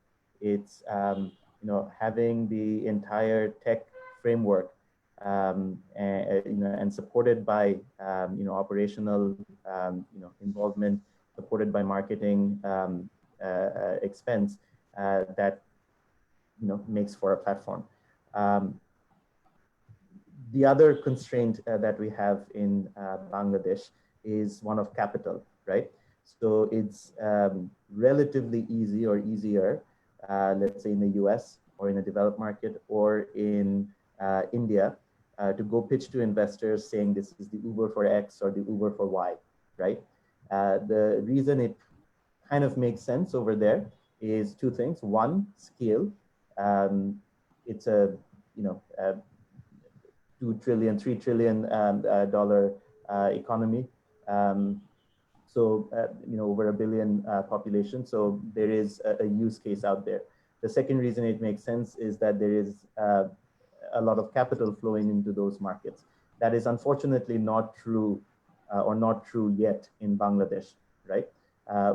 [SPEAKER 8] It's having the entire tech framework and supported by operational involvement, supported by marketing expense that makes for a platform. The other constraint that we have in Bangladesh is one of capital, right? So it's relatively easy or easier, let's say in the US or in a developed market or in India, to go pitch to investors saying this is the Uber for X or the Uber for Y, right? The reason it kind of makes sense over there is two things. One, scale. It's a $2 trillion, $3 trillion dollar economy. So over 1 billion population. So there is a use case out there. The second reason it makes sense is that there is a lot of capital flowing into those markets. That is unfortunately not true or not true yet in Bangladesh, right?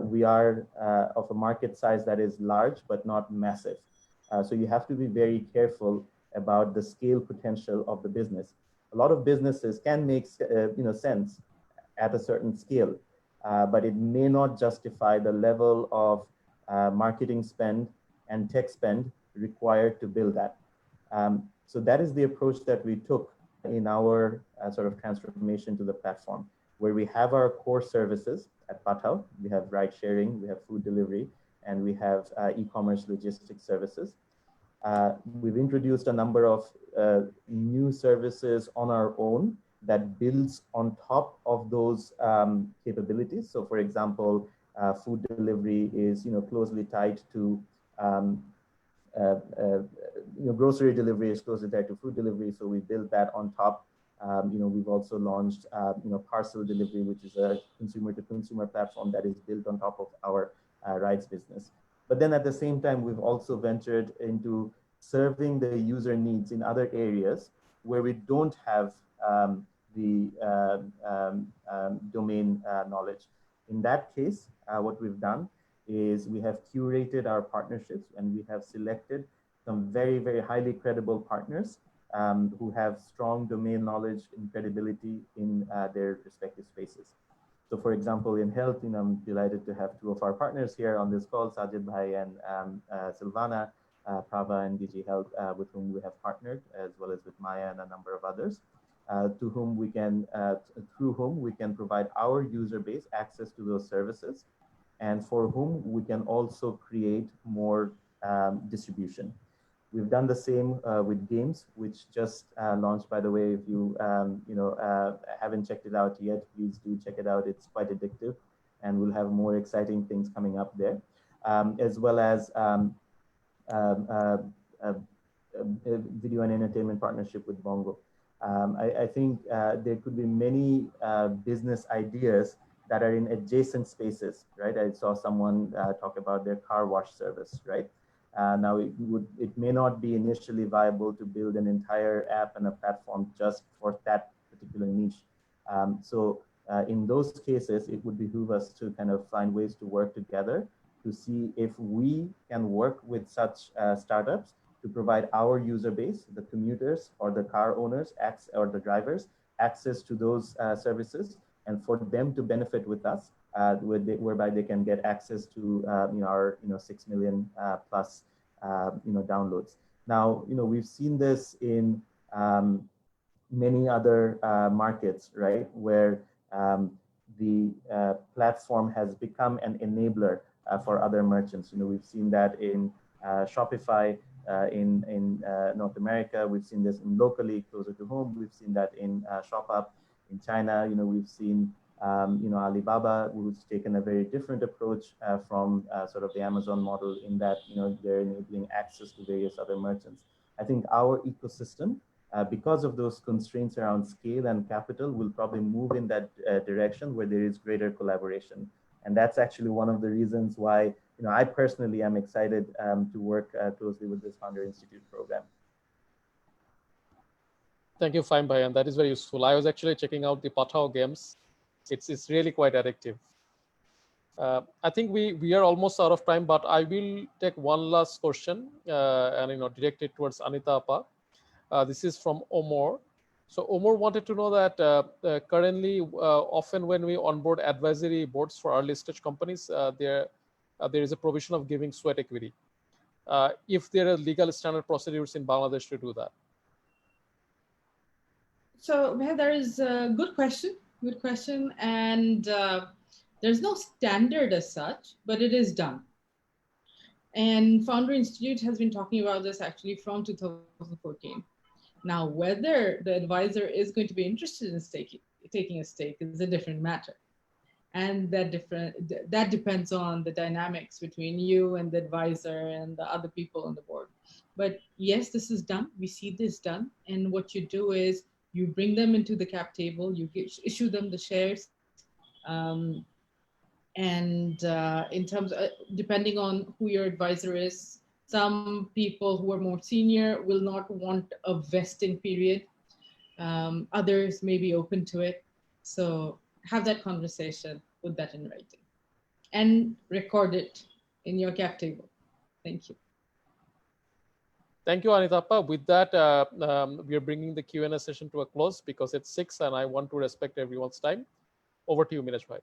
[SPEAKER 8] We are of a market size that is large, but not massive. So you have to be very careful about the scale potential of the business. A lot of businesses can make sense at a certain scale, but it may not justify the level of marketing spend and tech spend required to build that. So that is the approach that we took in our sort of transformation to the platform, where we have our core services at Pathao. We have ride sharing, we have food delivery, and we have e-commerce logistics services. We've introduced a number of new services on our own that builds on top of those capabilities. So for example, food delivery is closely tied to grocery delivery is closely tied to food delivery. So we built that on top. We've also launched parcel delivery, which is a consumer to consumer platform that is built on top of our rides business. But then at the same time, we've also ventured into serving the user needs in other areas where we don't have the domain knowledge. In that case, what we've done is we have curated our partnerships and we have selected some very, very highly credible partners who have strong domain knowledge and credibility in their respective spaces. So for example, in health, I'm delighted to have two of our partners here on this call, Sajid bhai and Sylvana, Praava and DG Health, with whom we have partnered, as well as with Maya and a number of others, through whom we can provide our user base access to those services, and for whom we can also create more distribution. We've done the same with games, which just launched, by the way. If you haven't checked it out yet, please do check it out. It's quite addictive, and we'll have more exciting things coming up there, as well as a video and entertainment partnership with Bongo. I think there could be many business ideas that are in adjacent spaces, right? I saw someone talk about their car wash service, right? Now it may not be initially viable to build an entire app and a platform just for that particular niche. So in those cases, it would behoove us to kind of find ways to work together to see if we can work with such startups to provide our user base, the commuters or the car owners or the drivers, access to those services, and for them to benefit with us, whereby they can get access to our 6 million plus downloads. Now we've seen this in many other markets, right, where the platform has become an enabler for other merchants. We've seen that in Shopify in North America. We've seen this locally closer to home. We've seen that in ShopUp in China. We've seen Alibaba, who's taken a very different approach from sort of the Amazon model, in that they're enabling access to various other merchants. I think our ecosystem because of those constraints around scale and capital, will probably move in that direction where there is greater collaboration. And that's actually one of the reasons why I personally am excited to work closely with this Founder Institute program.
[SPEAKER 10] Thank you, Fahim Bhai, and that is very useful. I was actually checking out the Pathao games. It's really quite addictive. I think we are almost out of time, but I will take one last question and direct it towards Anita Appa. This is from Omar. So Omar wanted to know that currently, often when we onboard advisory boards for early stage companies, there is a provision of giving sweat equity. If there are legal standard procedures in Bangladesh to do that.
[SPEAKER 7] So there is a good question, and there's no standard as such, but it is done. And Founder Institute has been talking about this actually from 2014. Now, whether the advisor is going to be interested in taking a stake is a different matter. And that depends on the dynamics between you and the advisor and the other people on the board. But yes, this is done. We see this done. And what you do is you bring them into the cap table, you issue them the shares. And in terms of, depending on who your advisor is, some people who are more senior will not want a vesting period. Others may be open to it. So have that conversation, put that in writing, and record it in your cap table. Thank you.
[SPEAKER 10] Thank you, Anita. With that, we are bringing the Q&A session to a close because it's 6 and I want to respect everyone's time. Over to you, Minaj Bhai.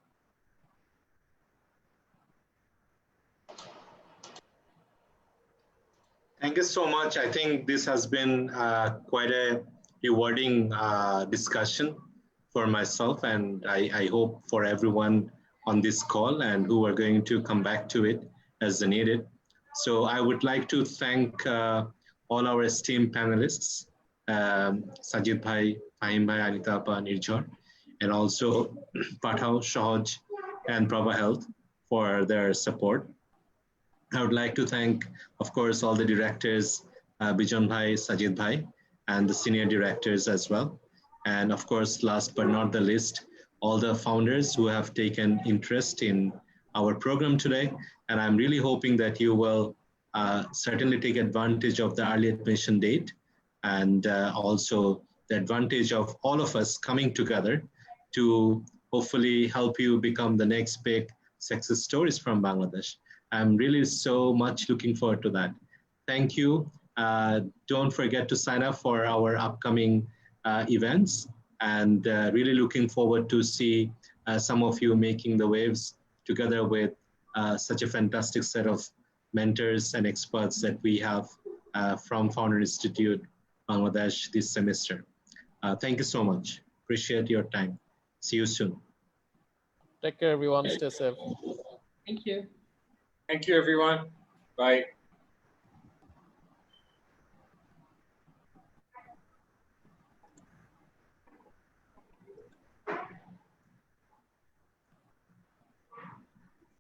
[SPEAKER 1] Thank you so much. I think this has been quite a rewarding discussion for myself, and I hope for everyone on this call and who are going to come back to it as needed. So I would like to thank all our esteemed panelists, Sajid Bhai, Fahim Bhai, Anita Appa, Nirjhor, and also Pathao, Shohoz, and PraavaHealth for their support. I would like to thank, of course, all the directors, Bijan Bhai, Sajid Bhai, and the senior directors as well. And of course, last but not the least, all the founders who have taken interest in our program today. And I'm really hoping that you will certainly take advantage of the early admission date and also the advantage of all of us coming together to hopefully help you become the next big success stories from Bangladesh. I'm really so much looking forward to that. Thank you. Don't forget to sign up for our upcoming events, and really looking forward to see some of you making the waves together with such a fantastic set of mentors and experts that we have from Founder Institute Bangladesh this semester. Thank you so much. Appreciate your time. See you soon.
[SPEAKER 10] Take care, everyone. Stay safe.
[SPEAKER 7] Thank you.
[SPEAKER 9] Thank you, everyone. Bye.